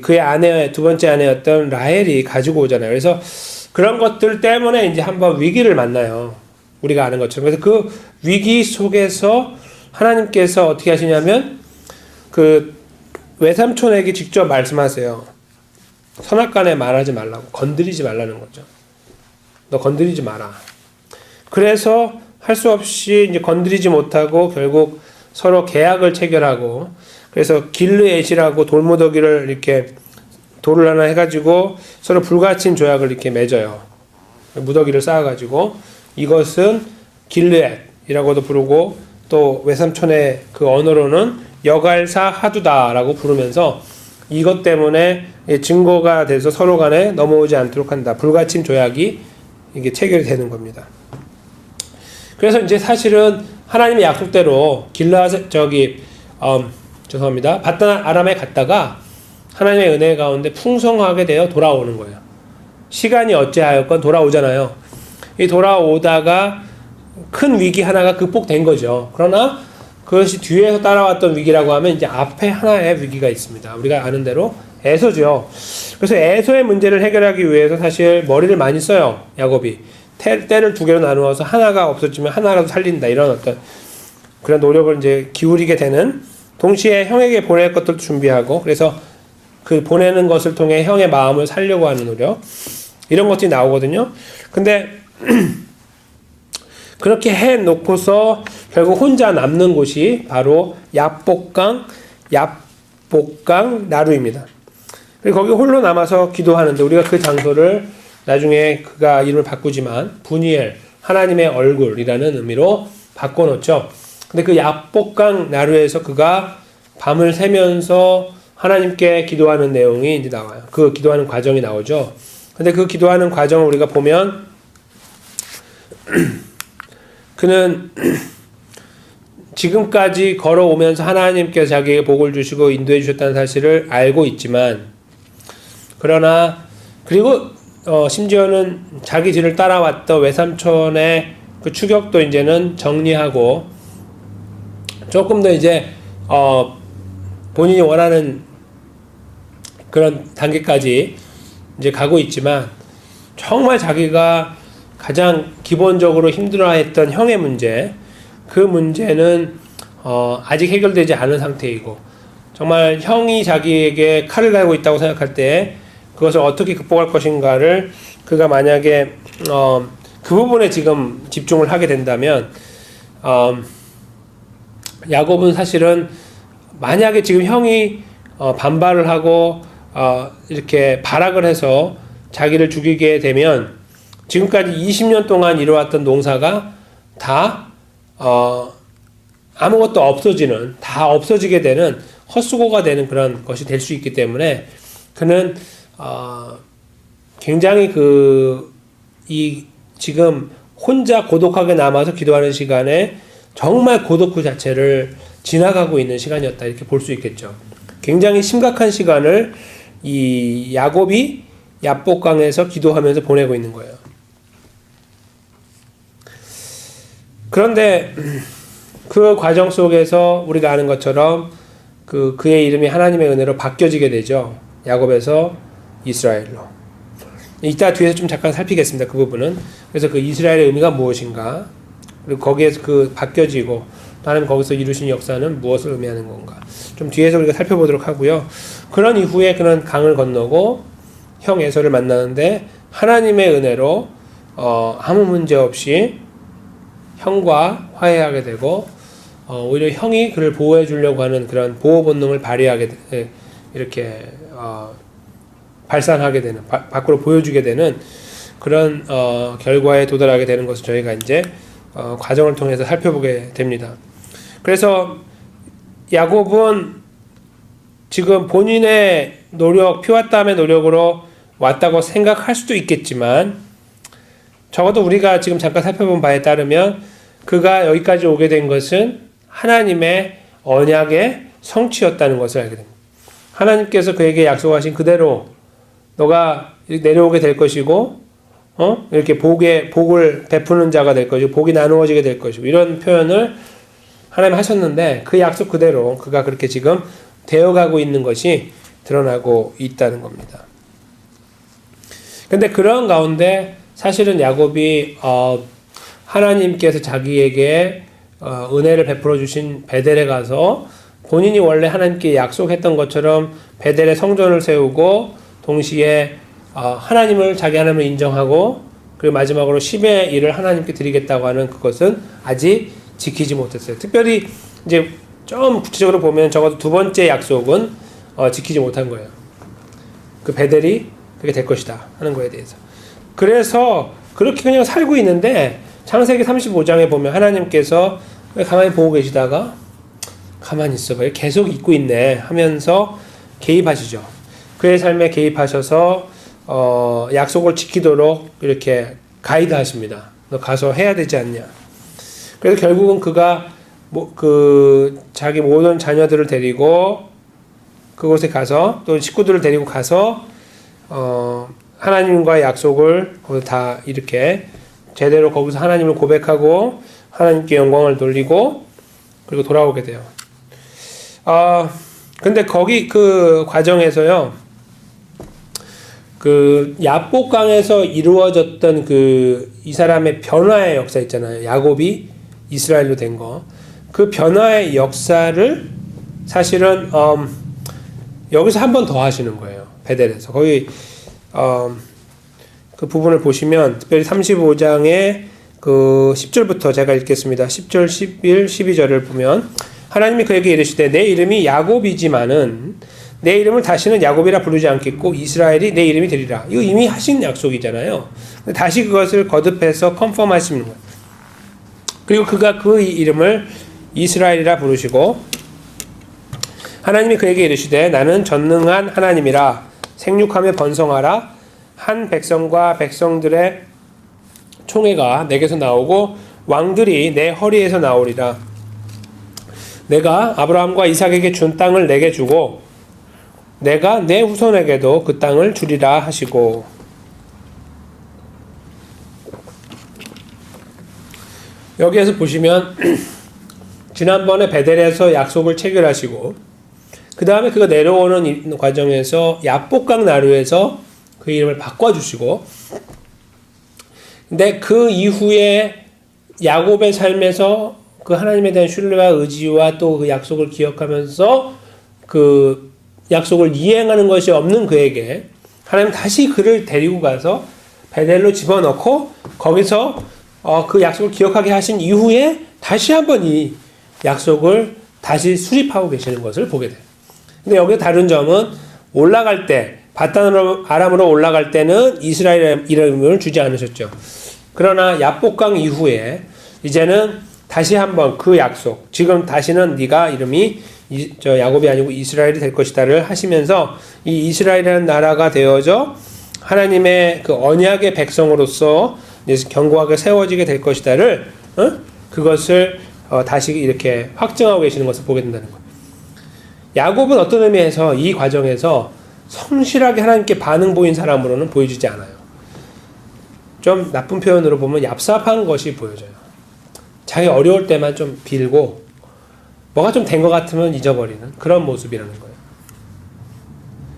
그의 아내, 두 번째 아내였던 라헬이 가지고 오잖아요. 그래서 그런 것들 때문에 이제 한번 위기를 만나요. 우리가 아는 것처럼. 그래서 그 위기 속에서 하나님께서 어떻게 하시냐면 그 외삼촌에게 직접 말씀하세요. 선악간에 말하지 말라고, 건드리지 말라는 거죠. 너 건드리지 마라. 그래서 할 수 없이 이제 건드리지 못하고 결국 서로 계약을 체결하고, 그래서 길르엣이라고 돌무더기를 이렇게 돌을 하나 해가지고 서로 불가침 조약을 이렇게 맺어요. 무더기를 쌓아가지고 이것은 길르엣이라고도 부르고, 또 외삼촌의 그 언어로는 여갈사 하두다라고 부르면서 이것 때문에 증거가 돼서 서로 간에 넘어오지 않도록 한다. 불가침 조약이 이게 체결이 되는 겁니다. 그래서 이제 사실은 하나님의 약속대로 바단 아람에 갔다가 하나님의 은혜 가운데 풍성하게 되어 돌아오는 거예요. 시간이 어찌하였건 돌아오잖아요. 이 돌아오다가 큰 위기 하나가 극복된 거죠. 그러나 그것이 뒤에서 따라왔던 위기라고 하면 이제 앞에 하나의 위기가 있습니다. 우리가 아는 대로 에서죠. 그래서 에서의 문제를 해결하기 위해서 사실 머리를 많이 써요. 야곱이. 때를 두 개로 나누어서 하나가 없어지면 하나라도 살린다. 이런 어떤 그런 노력을 이제 기울이게 되는, 동시에 형에게 보낼 것들도 준비하고, 그래서 그 보내는 것을 통해 형의 마음을 살려고 하는 노력, 이런 것들이 나오거든요. 근데 그렇게 해 놓고서 결국 혼자 남는 곳이 바로 야복강 나루입니다. 그리고 거기 홀로 남아서 기도하는데, 우리가 그 장소를 나중에 그가 이름을 바꾸지만 분이엘, 하나님의 얼굴이라는 의미로 바꿔놓죠. 근데 그 야복강 나루에서 그가 밤을 새면서 하나님께 기도하는 내용이 이제 나와요. 그 기도하는 과정이 나오죠. 근데 그 기도하는 과정을 우리가 보면 그는 지금까지 걸어오면서 하나님께서 자기에게 복을 주시고 인도해 주셨다는 사실을 알고 있지만, 그러나 그리고 심지어는 자기 뒤를 따라왔던 외삼촌의 그 추격도 이제는 정리하고 조금 더 이제 본인이 원하는 그런 단계까지 이제 가고 있지만, 정말 자기가 가장 기본적으로 힘들어했던 형의 문제, 그 문제는 아직 해결되지 않은 상태이고, 정말 형이 자기에게 칼을 갈고 있다고 생각할 때 그것을 어떻게 극복할 것인가를 그가 만약에 그 부분에 지금 집중을 하게 된다면, 야곱은 사실은 만약에 지금 형이 반발을 하고 이렇게 발악을 해서 자기를 죽이게 되면 지금까지 20년 동안 이루어왔던 농사가 다 아무것도 없어지는, 다 없어지게 되는, 헛수고가 되는 그런 것이 될 수 있기 때문에 그는 굉장히 지금 혼자 고독하게 남아서 기도하는 시간에 정말 고독 그 자체를 지나가고 있는 시간이었다, 이렇게 볼 수 있겠죠. 굉장히 심각한 시간을 이 야곱이 야복강에서 기도하면서 보내고 있는 거예요. 그런데 그 과정 속에서 우리가 아는 것처럼 그의 이름이 하나님의 은혜로 바뀌어지게 되죠. 야곱에서 이스라엘로. 이따 뒤에서 좀 잠깐 살피겠습니다. 그 부분은. 그래서 그 이스라엘의 의미가 무엇인가, 그리고 거기에서 바뀌어지고 하나님 거기서 이루신 역사는 무엇을 의미하는 건가, 좀 뒤에서 우리가 살펴보도록 하고요. 그런 이후에 그는 강을 건너고 형 에서를 만나는데 하나님의 은혜로 아무 문제 없이 형과 화해하게 되고, 오히려 형이 그를 보호해 주려고 하는 그런 보호 본능을 발휘하게 이렇게 발산하게 되는, 밖으로 보여주게 되는 그런 결과에 도달하게 되는 것을 저희가 이제 과정을 통해서 살펴보게 됩니다. 그래서 야곱은 지금 본인의 노력, 피와 땀의 노력으로 왔다고 생각할 수도 있겠지만, 적어도 우리가 지금 잠깐 살펴본 바에 따르면 그가 여기까지 오게 된 것은 하나님의 언약의 성취였다는 것을 알게 됩니다. 하나님께서 그에게 약속하신 그대로 너가 내려오게 될 것이고, 이렇게 복을 베푸는 자가 될 것이고, 복이 나누어지게 될 것이고, 이런 표현을 하나님 하셨는데, 그 약속 그대로 그가 그렇게 지금 되어가고 있는 것이 드러나고 있다는 겁니다. 근데 그런 가운데 사실은 야곱이 하나님께서 자기에게 은혜를 베풀어 주신 베델에 가서 본인이 원래 하나님께 약속했던 것처럼 베델에 성전을 세우고, 동시에 하나님을, 자기 하나님을 인정하고, 그리고 마지막으로 10의 일을 하나님께 드리겠다고 하는 그것은 아직 지키지 못했어요. 특별히 이제 좀 구체적으로 보면 적어도 두 번째 약속은 지키지 못한 거예요. 그 베델이 그렇게 될 것이다 하는 거에 대해서. 그래서 그렇게 그냥 살고 있는데 창세기 35장에 보면 하나님께서 왜 가만히 보고 계시다가 가만히 있어봐요, 계속 잊고 있네 하면서 개입하시죠. 그의 삶에 개입하셔서 약속을 지키도록 이렇게 가이드 하십니다. 너 가서 해야 되지 않냐. 그래서 결국은 그가 자기 모든 자녀들을 데리고 그곳에 가서, 또 식구들을 데리고 가서 하나님과의 약속을 거기서 다 이렇게 제대로 거기서 하나님을 고백하고 하나님께 영광을 돌리고, 그리고 돌아오게 돼요. 근데 거기 그 과정에서요, 그 야복강에서 이루어졌던 그 이 사람의 변화의 역사 있잖아요. 야곱이 이스라엘로 된 거. 그 변화의 역사를 사실은 여기서 한 번 더 하시는 거예요. 베델에서. 거기 그 부분을 보시면 특별히 35장의 그 10절부터 제가 읽겠습니다. 10절, 11, 12절을 보면 하나님이 그에게 이르시되 내 이름이 야곱이지만은 내 이름을 다시는 야곱이라 부르지 않겠고 이스라엘이 내 이름이 되리라. 이거 이미 하신 약속이잖아요. 다시 그것을 거듭해서 컨펌 하시는 거예요. 그리고 그가 그 이름을 이스라엘이라 부르시고 하나님이 그에게 이르시되 나는 전능한 하나님이라 생육하며 번성하라. 한 백성과 백성들의 총회가 내게서 나오고 왕들이 내 허리에서 나오리라. 내가 아브라함과 이삭에게 준 땅을 내게 주고 내가 내 후손에게도 그 땅을 주리라 하시고. 여기에서 보시면 지난번에 베델에서 약속을 체결하시고 그 다음에 그가 내려오는 과정에서 야복강 나루에서 그 이름을 바꿔주시고, 근데 그 이후에 야곱의 삶에서 그 하나님에 대한 신뢰와 의지와 또 그 약속을 기억하면서 그 약속을 이행하는 것이 없는 그에게 하나님 다시 그를 데리고 가서 베델로 집어넣고 거기서 그 약속을 기억하게 하신 이후에 다시 한번 이 약속을 다시 수립하고 계시는 것을 보게 돼요. 근데 여기 다른 점은 올라갈 때 바단 아람으로 올라갈 때는 이스라엘 이름을 주지 않으셨죠. 그러나 야복강 이후에 이제는 다시 한번 그 약속, 지금 다시는 네가 이름이 야곱이 아니고 이스라엘이 될 것이다를 하시면서 이 이스라엘이라는 나라가 되어져 하나님의 그 언약의 백성으로서 견고하게 세워지게 될 것이다를 그것을 다시 이렇게 확증하고 계시는 것을 보게 된다는 거예요. 야곱은 어떤 의미에서 이 과정에서 성실하게 하나님께 반응 보인 사람으로는 보여지지 않아요. 좀 나쁜 표현으로 보면 얍삽한 것이 보여져요. 자기 어려울 때만 좀 빌고 뭐가 좀 된 것 같으면 잊어버리는 그런 모습이라는 거예요.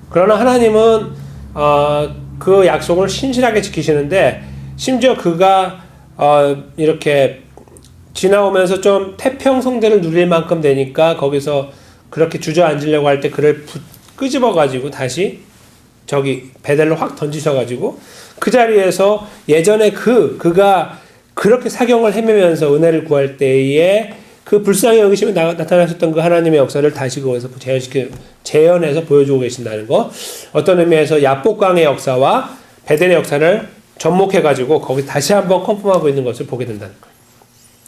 그러나 하나님은 그 약속을 신실하게 지키시는데 심지어 그가 이렇게 지나오면서 좀 태평성대를 누릴 만큼 되니까 거기서 그렇게 주저앉으려고 할 때 그를 끄집어가지고 다시 저기 베델로 확 던지셔가지고 그 자리에서 예전에 그가 그렇게 사경을 헤매면서 은혜를 구할 때에 그 불쌍히 여기시며 나타나셨던 그 하나님의 역사를 다시 그것에서 재현해서 보여주고 계신다는 거. 어떤 의미에서 야복강의 역사와 베델의 역사를 접목해가지고 거기 다시 한번 컨펌하고 있는 것을 보게 된다는 거예요.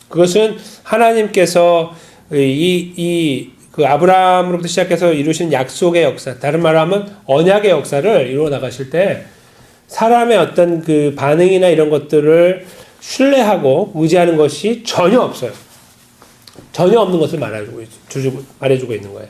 그것은 하나님께서 그 아브라함으로부터 시작해서 이루신 약속의 역사, 다른 말로 하면 언약의 역사를 이루어 나가실 때 사람의 어떤 그 반응이나 이런 것들을 신뢰하고 의지하는 것이 전혀 없어요. 전혀 없는 것을 말해주고 있는 거예요.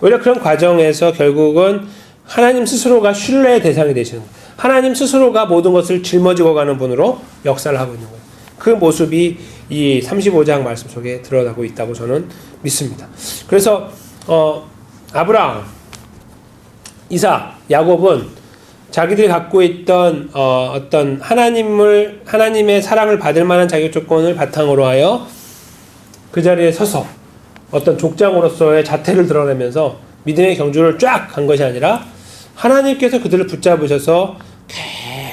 오히려 그런 과정에서 결국은 하나님 스스로가 신뢰의 대상이 되시는 거예요. 하나님 스스로가 모든 것을 짊어지고 가는 분으로 역사를 하고 있는 거예요. 그 모습이 이 35장 말씀 속에 드러나고 있다고 저는 믿습니다. 그래서 아브라함, 이삭, 야곱은 자기들이 갖고 있던 어떤 하나님의 사랑을 받을 만한 자격 조건을 바탕으로 하여 그 자리에 서서 어떤 족장으로서의 자태를 드러내면서 믿음의 경주를 쫙 간 것이 아니라 하나님께서 그들을 붙잡으셔서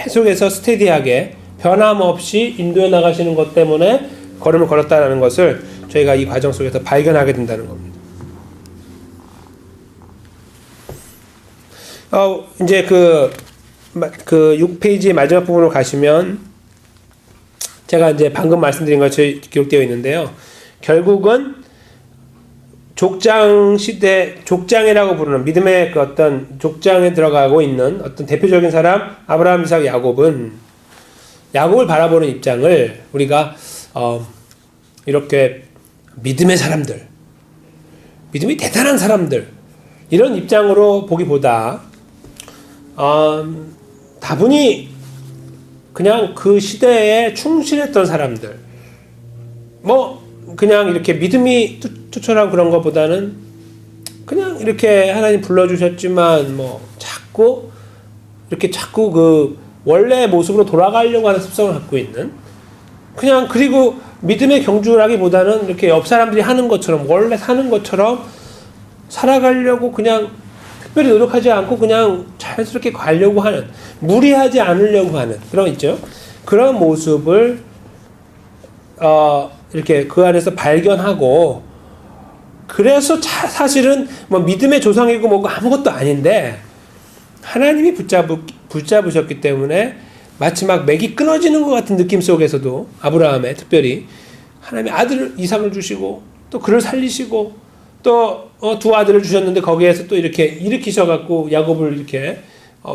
계속해서 스테디하게 변함없이 인도해 나가시는 것 때문에 걸음을 걸었다는 것을 저희가 이 과정 속에서 발견하게 된다는 겁니다. 이제 그 6페이지의 마지막 부분으로 가시면 제가 이제 방금 말씀드린 것이 기록되어 있는데요. 결국은 족장 시대, 족장이라고 부르는 믿음의 그 어떤 족장에 들어가고 있는 어떤 대표적인 사람, 아브라함, 이삭, 야곱은 야곱을 바라보는 입장을 우리가 이렇게 믿음의 사람들, 믿음이 대단한 사람들 이런 입장으로 보기보다 다분히 그냥 그 시대에 충실했던 사람들, 뭐 그냥 이렇게 믿음이 초촐하고 그런 것보다는 그냥 이렇게 하나님 불러주셨지만 뭐 자꾸 그 원래 모습으로 돌아가려고 하는 습성을 갖고 있는, 그냥, 그리고 믿음의 경주라기보다는 이렇게 옆 사람들이 하는 것처럼, 원래 사는 것처럼 살아가려고 그냥 특별히 노력하지 않고 그냥 자연스럽게 가려고 하는, 무리하지 않으려고 하는 그런 있죠. 그런 모습을 이렇게 그 안에서 발견하고, 그래서 사실은 뭐 믿음의 조상이고 뭐고 아무것도 아닌데 하나님이 붙잡으셨기 때문에 마치 막 맥이 끊어지는 것 같은 느낌 속에서도 아브라함의 특별히 하나님의 아들 이삭을 주시고 또 그를 살리시고 또 두 아들을 주셨는데 거기에서 또 이렇게 일으키셔갖고 야곱을 이렇게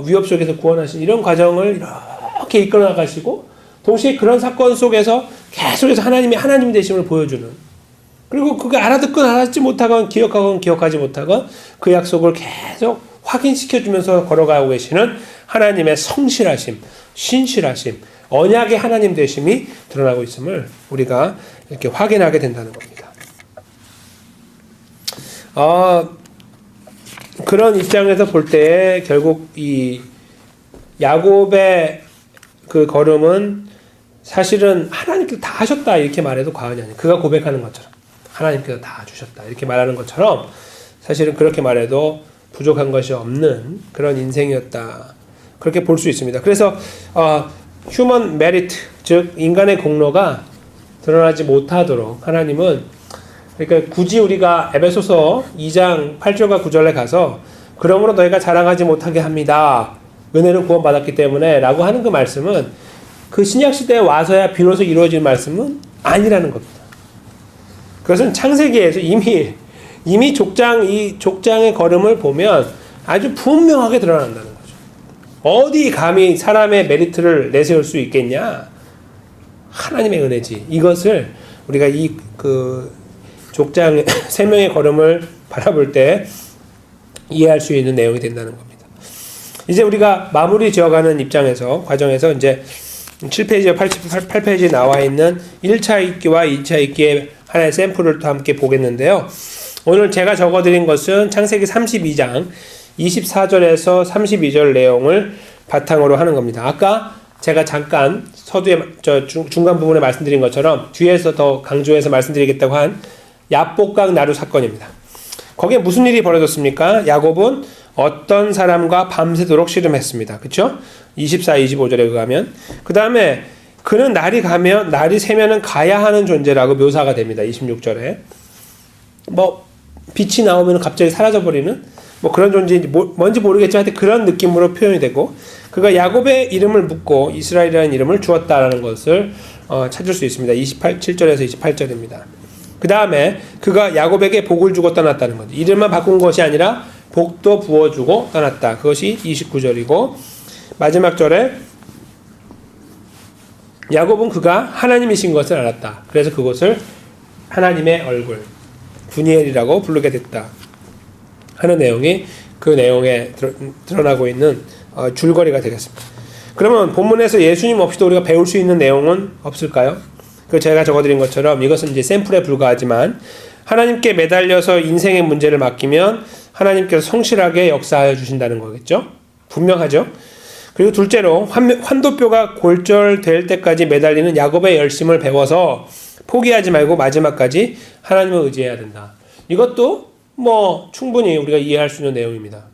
위협 속에서 구원하신 이런 과정을 이렇게 이끌어 나가시고, 동시에 그런 사건 속에서 계속해서 하나님이 하나님 되심을 보여주는, 그리고 그거 알아듣건 알아듣지 못하건 기억하건 기억하지 못하건 그 약속을 계속 확인시켜주면서 걸어가고 계시는 하나님의 성실하심, 신실하심, 언약의 하나님 되심이 드러나고 있음을 우리가 이렇게 확인하게 된다는 겁니다. 그런 입장에서 볼 때 결국 이 야곱의 그 걸음은 사실은 하나님께서 다 하셨다 이렇게 말해도 과언이 아니에요. 그가 고백하는 것처럼 하나님께서 다 주셨다 이렇게 말하는 것처럼 사실은 그렇게 말해도 부족한 것이 없는 그런 인생이었다, 그렇게 볼 수 있습니다. 그래서 휴먼 메리트, 즉 인간의 공로가 드러나지 못하도록 하나님은, 그러니까 굳이 우리가 에베소서 2장 8절과 9절에 가서 그러므로 너희가 자랑하지 못하게 합니다, 은혜를 구원받았기 때문에 라고 하는 그 말씀은 그 신약시대에 와서야 비로소 이루어진 말씀은 아니라는 겁니다. 그것은 창세기에서 이미 족장의 걸음을 보면 아주 분명하게 드러난다는 거죠. 어디 감히 사람의 메리트를 내세울 수 있겠냐? 하나님의 은혜지. 이것을 우리가 족장 세 명의 걸음을 바라볼 때 이해할 수 있는 내용이 된다는 겁니다. 이제 우리가 마무리 지어가는 과정에서 이제 7페이지와 88페이지에 나와 있는 1차 읽기와 2차 읽기의 하나의 샘플을 또 함께 보겠는데요. 오늘 제가 적어드린 것은 창세기 32장 24절에서 32절 내용을 바탕으로 하는 겁니다. 아까 제가 잠깐 서두에 중간 부분에 말씀드린 것처럼 뒤에서 더 강조해서 말씀드리겠다고 한 야복강 나루 사건입니다. 거기에 무슨 일이 벌어졌습니까? 야곱은 어떤 사람과 밤새도록 씨름했습니다. 그렇죠? 24, 25절에 의하면. 그 다음에 그는 날이 새면은 가야 하는 존재라고 묘사가 됩니다. 26절에. 뭐 빛이 나오면 갑자기 사라져버리는 뭐 그런 존재인지 뭔지 모르겠지만 하여튼 그런 느낌으로 표현이 되고, 그가 야곱의 이름을 묻고 이스라엘이라는 이름을 주었다라는 것을 찾을 수 있습니다. 27절에서 28절입니다. 그 다음에 그가 야곱에게 복을 주고 떠났다는 거죠. 이름만 바꾼 것이 아니라 복도 부어주고 떠났다. 그것이 29절이고, 마지막 절에 야곱은 그가 하나님이신 것을 알았다. 그래서 그것을 하나님의 얼굴, 구니엘이라고 부르게 됐다 하는 내용이 그 내용에 드러나고 있는 줄거리가 되겠습니다. 그러면 본문에서 예수님 없이도 우리가 배울 수 있는 내용은 없을까요? 그 제가 적어드린 것처럼 이것은 이제 샘플에 불과하지만 하나님께 매달려서 인생의 문제를 맡기면 하나님께서 성실하게 역사하여 주신다는 거겠죠? 분명하죠? 그리고 둘째로 환도뼈가 골절될 때까지 매달리는 야곱의 열심을 배워서 포기하지 말고 마지막까지 하나님을 의지해야 된다. 이것도 뭐 충분히 우리가 이해할 수 있는 내용입니다.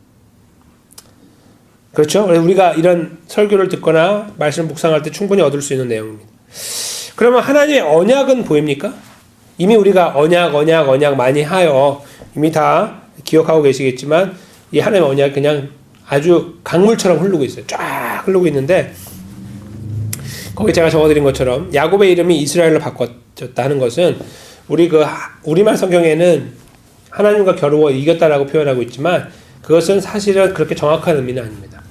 그렇죠? 우리가 이런 설교를 듣거나 말씀 묵상할 때 충분히 얻을 수 있는 내용입니다. 그러면 하나님의 언약은 보입니까? 이미 우리가 언약 많이 하여 이미 다 기억하고 계시겠지만 이 하나님의 언약 그냥 아주 강물처럼 흐르고 있어요. 쫙 흐르고 있는데 거기 제가 적어드린 것처럼 야곱의 이름이 이스라엘로 바꿔졌다는 것은 우리말 성경에는 하나님과 겨루어 이겼다라고 표현하고 있지만 그것은 사실은 그렇게 정확한 의미는 아닙니다.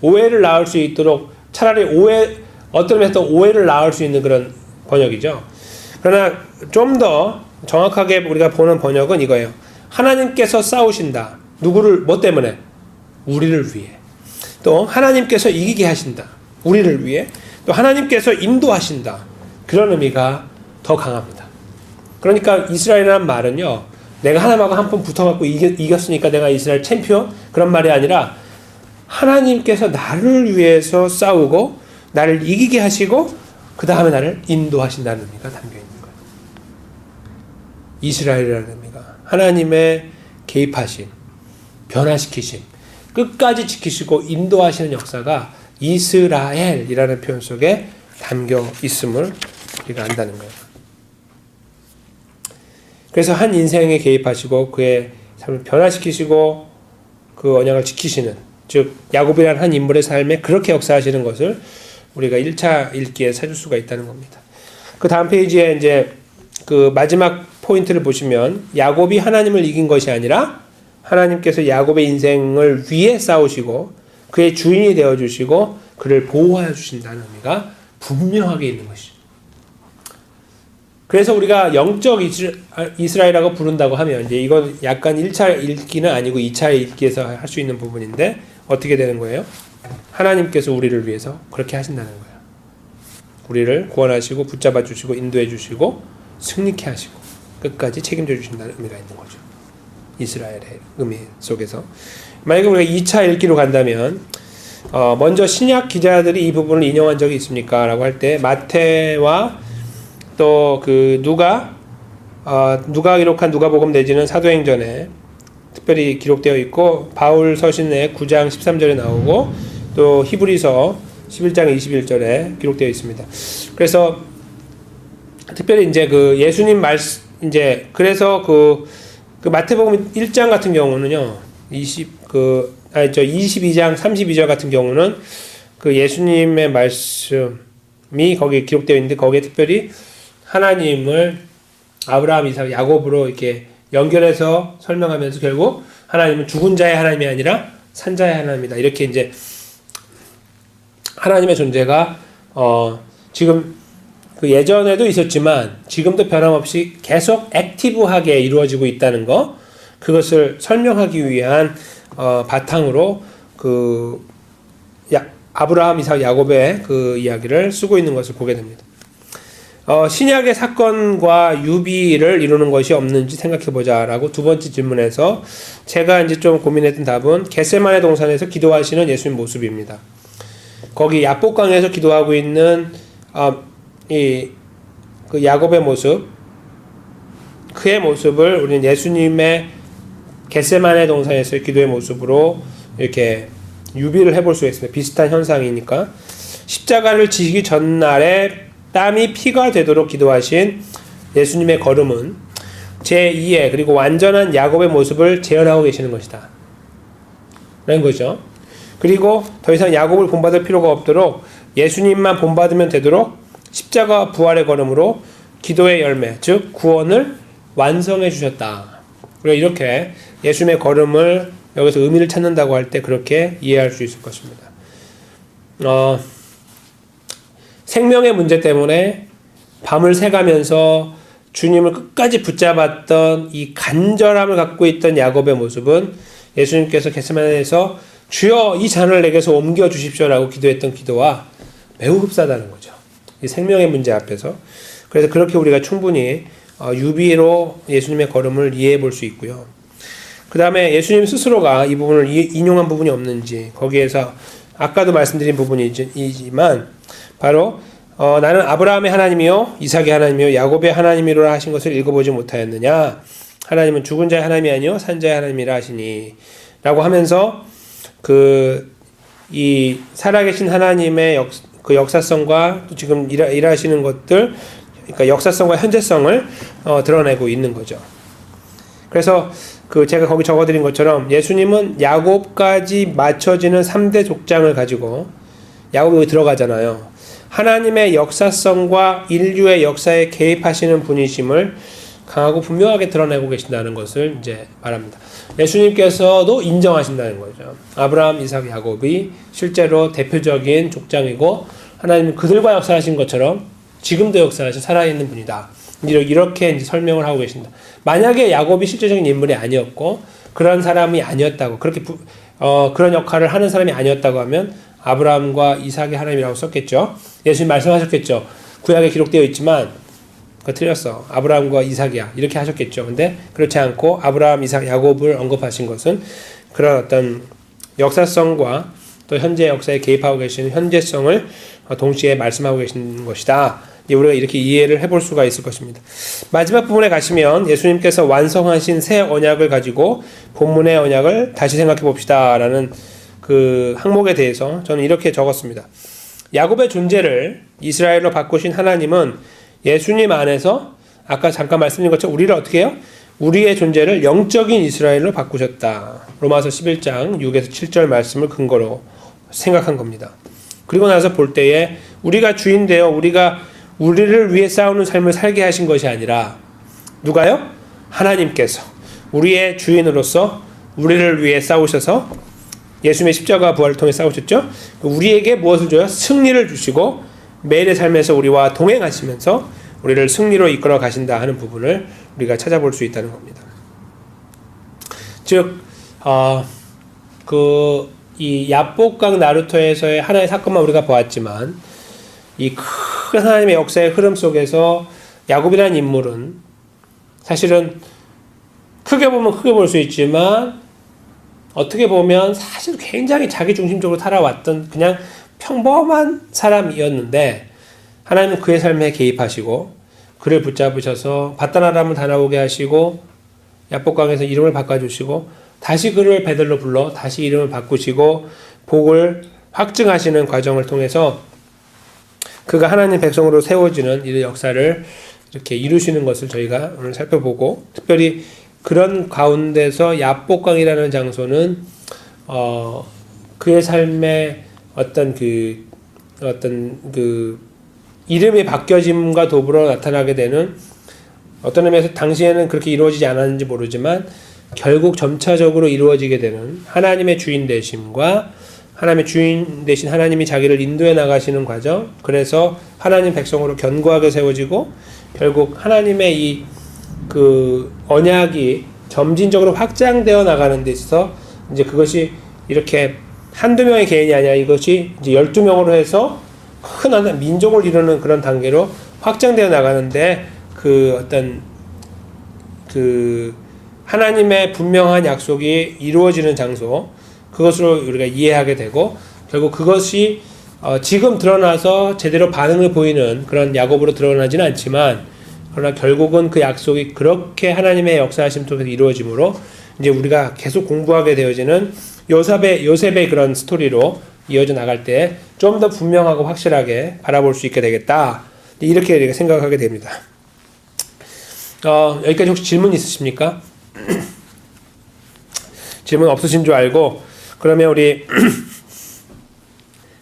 오해를 낳을 수 있도록 차라리 어떤 면에서 오해를 낳을 수 있는 그런 번역이죠. 그러나 좀 더 정확하게 우리가 보는 번역은 이거예요. 하나님께서 싸우신다. 누구를 뭐 때문에? 우리를 위해. 또 하나님께서 이기게 하신다. 우리를 위해. 또 하나님께서 인도하신다. 그런 의미가 더 강합니다. 그러니까 이스라엘이라는 말은요. 내가 하나님하고 한 번 붙어갖고 이겼으니까 내가 이스라엘 챔피언? 그런 말이 아니라 하나님께서 나를 위해서 싸우고 나를 이기게 하시고 그 다음에 나를 인도하신다는 의미가 담겨있는 거예요. 이스라엘이라는 의미가 하나님의 개입하심, 변화시키심, 끝까지 지키시고 인도하시는 역사가 이스라엘이라는 표현 속에 담겨 있음을 우리가 안다는 거예요. 그래서 한 인생에 개입하시고 그의 삶을 변화시키시고 그 언약을 지키시는, 즉 야곱이라는 한 인물의 삶에 그렇게 역사하시는 것을 우리가 1차 읽기에 찾을 수가 있다는 겁니다. 그 다음 페이지에 이제 그 마지막 포인트를 보시면 야곱이 하나님을 이긴 것이 아니라 하나님께서 야곱의 인생을 위해 싸우시고 그의 주인이 되어주시고 그를 보호하여 주신다는 의미가 분명하게 있는 것이죠. 그래서 우리가 영적 이스라엘이라고 부른다고 하면 이제 이건 약간 1차 읽기는 아니고 2차 읽기에서 할 수 있는 부분인데 어떻게 되는 거예요? 하나님께서 우리를 위해서 그렇게 하신다는 거예요. 우리를 구원하시고 붙잡아 주시고 인도해 주시고 승리케 하시고 끝까지 책임져 주신다는 의미가 있는 거죠. 이스라엘의 의미 속에서. 만약에 우리가 2차 읽기로 간다면 먼저 신약 기자들이 이 부분을 인용한 적이 있습니까? 라고 할 때 마태와 또 그 누가 기록한 누가복음 내지는 사도행전에 특별히 기록되어 있고 바울 서신에 9장 13절에 나오고 또 히브리서 11장 21절에 기록되어 있습니다. 그래서 특별히 이제 그 예수님 이제 그래서 그 마태복음 1장 같은 경우는요. 22장 32절 같은 경우는 그 예수님의 말씀이 거기에 기록되어 있는데 거기에 특별히 하나님을 아브라함, 이삭, 야곱으로 이렇게 연결해서 설명하면서 결국 하나님은 죽은 자의 하나님이 아니라 산 자의 하나님이다. 이렇게 이제 하나님의 존재가 지금 그 예전에도 있었지만 지금도 변함없이 계속 액티브하게 이루어지고 있다는 거, 그것을 설명하기 위한 바탕으로 그 아브라함, 이삭, 야곱의 그 이야기를 쓰고 있는 것을 보게 됩니다. 신약의 사건과 유비를 이루는 것이 없는지 생각해보자라고 두 번째 질문에서 제가 이제 좀 고민했던 답은 겟세마네 동산에서 기도하시는 예수님 모습입니다. 거기 야복강에서 기도하고 있는 그 야곱의 모습, 그의 모습을 우리는 예수님의 겟세마네 동산에서의 기도의 모습으로 이렇게 유비를 해볼 수가 있습니다. 비슷한 현상이니까. 십자가를 지시기 전날에 땀이 피가 되도록 기도하신 예수님의 걸음은 제2의 그리고 완전한 야곱의 모습을 재현하고 계시는 것이다 라는 거죠. 그리고 더 이상 야곱을 본받을 필요가 없도록 예수님만 본받으면 되도록 십자가 부활의 걸음으로 기도의 열매, 즉 구원을 완성해 주셨다. 우리가 이렇게 예수님의 걸음을 여기서 의미를 찾는다고 할 때 그렇게 이해할 수 있을 것입니다. 생명의 문제 때문에 밤을 새가면서 주님을 끝까지 붙잡았던 이 간절함을 갖고 있던 야곱의 모습은 예수님께서 겟세마네에서 주여 이 잔을 내게서 옮겨 주십시오라고 기도했던 기도와 매우 흡사하다는 거죠. 이 생명의 문제 앞에서. 그래서 그렇게 우리가 충분히 유비로 예수님의 걸음을 이해해 볼 수 있고요. 그 다음에 예수님 스스로가 이 부분을 인용한 부분이 없는지, 거기에서 아까도 말씀드린 부분이지만 바로 나는 아브라함의 하나님이요 이삭의 하나님이요 야곱의 하나님이로라 하신 것을 읽어보지 못하였느냐. 하나님은 죽은 자의 하나님이 아니요 산 자의 하나님이라 하시니 라고 하면서 이 살아계신 하나님의 그 역사성과 또 지금 일하시는 것들, 그러니까 역사성과 현재성을 드러내고 있는 거죠. 그래서 제가 거기 적어드린 것처럼 예수님은 야곱까지 맞춰지는 3대 족장을 가지고, 야곱이 여기 들어가잖아요. 하나님의 역사성과 인류의 역사에 개입하시는 분이심을 강하고 분명하게 드러내고 계신다는 것을 이제 말합니다. 예수님께서도 인정하신다는 거죠. 아브라함, 이삭, 야곱이 실제로 대표적인 족장이고 하나님은 그들과 역사하신 것처럼 지금도 역사하신 살아있는 분이다. 이렇게 이제 설명을 하고 계신다. 만약에 야곱이 실제적인 인물이 아니었고 그런 사람이 아니었다고, 그렇게 그런 역할을 하는 사람이 아니었다고 하면 아브라함과 이삭의 하나님이라고 썼겠죠. 예수님 말씀하셨겠죠. 구약에 기록되어 있지만 그거 틀렸어. 아브라함과 이삭이야. 이렇게 하셨겠죠. 근데 그렇지 않고 아브라함, 이삭, 야곱을 언급하신 것은 그런 어떤 역사성과 또 현재 역사에 개입하고 계시는 현재성을 동시에 말씀하고 계신 것이다. 우리가 이렇게 이해를 해볼 수가 있을 것입니다. 마지막 부분에 가시면 예수님께서 완성하신 새 언약을 가지고 본문의 언약을 다시 생각해 봅시다 라는 그 항목에 대해서 저는 이렇게 적었습니다. 야곱의 존재를 이스라엘로 바꾸신 하나님은 예수님 안에서 아까 잠깐 말씀드린 것처럼 우리를 어떻게 해요? 우리의 존재를 영적인 이스라엘로 바꾸셨다. 로마서 11장 6에서 7절 말씀을 근거로 생각한 겁니다. 그리고 나서 볼 때에 우리가 주인 되어 우리를 위해 싸우는 삶을 살게 하신 것이 아니라 누가요? 하나님께서 우리의 주인으로서 우리를 위해 싸우셔서 예수님의 십자가 부활을 통해 싸우셨죠? 우리에게 무엇을 줘요? 승리를 주시고 매일의 삶에서 우리와 동행하시면서 우리를 승리로 이끌어 가신다 하는 부분을 우리가 찾아볼 수 있다는 겁니다. 즉, 이 야복강 나루토에서의 하나의 사건만 우리가 보았지만 이 큰 하나님의 역사의 흐름 속에서 야곱이라는 인물은 사실은 크게 보면 크게 볼 수 있지만 어떻게 보면 사실 굉장히 자기중심적으로 살아왔던 그냥 평범한 사람이었는데 하나님은 그의 삶에 개입하시고 그를 붙잡으셔서 바다나람을 다 나오게 하시고 야복강에서 이름을 바꿔주시고 다시 그를 베들로 불러 다시 이름을 바꾸시고 복을 확증하시는 과정을 통해서 그가 하나님 백성으로 세워지는 이 역사를 이렇게 이루시는 것을 저희가 오늘 살펴보고 특별히 그런 가운데서 야복강이라는 장소는 그의 삶의 어떤 이름이 바뀌어짐과 더불어 나타나게 되는 어떤 의미에서 당시에는 그렇게 이루어지지 않았는지 모르지만 결국 점차적으로 이루어지게 되는 하나님의 주인 되심과 하나님의 주인 되신 하나님이 자기를 인도해 나가시는 과정, 그래서 하나님 백성으로 견고하게 세워지고 결국 하나님의 그 언약이 점진적으로 확장되어 나가는 데 있어서 이제 그것이 이렇게 한두 명의 개인이 아니라 이것이 이제 12명으로 해서 큰 하나 민족을 이루는 그런 단계로 확장되어 나가는데 그 어떤 그 하나님의 분명한 약속이 이루어지는 장소, 그것으로 우리가 이해하게 되고 결국 그것이 지금 드러나서 제대로 반응을 보이는 그런 야곱으로 드러나지는 않지만 그러나 결국은 그 약속이 그렇게 하나님의 역사하심 통해서 이루어지므로 이제 우리가 계속 공부하게 되어지는 요셉의 그런 스토리로 이어져 나갈 때 좀 더 분명하고 확실하게 바라볼 수 있게 되겠다. 이렇게 생각하게 됩니다. 여기까지 혹시 질문 있으십니까? 질문 없으신 줄 알고 그러면 우리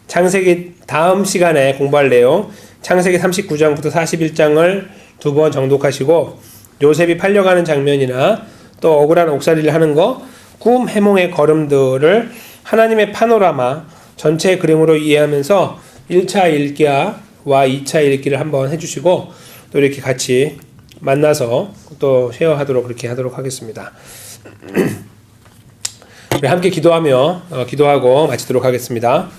창세기 다음 시간에 공부할 내용 창세기 39장부터 41장을 2번 정독하시고 요셉이 팔려가는 장면이나 또 억울한 옥살이를 하는 거, 꿈, 해몽의 걸음들을 하나님의 파노라마 전체 그림으로 이해하면서 1차 읽기와 2차 읽기를 한번 해주시고 또 이렇게 같이 만나서 또 쉐어하도록 그렇게 하도록 하겠습니다. 우리 함께 기도하며 기도하고 마치도록 하겠습니다.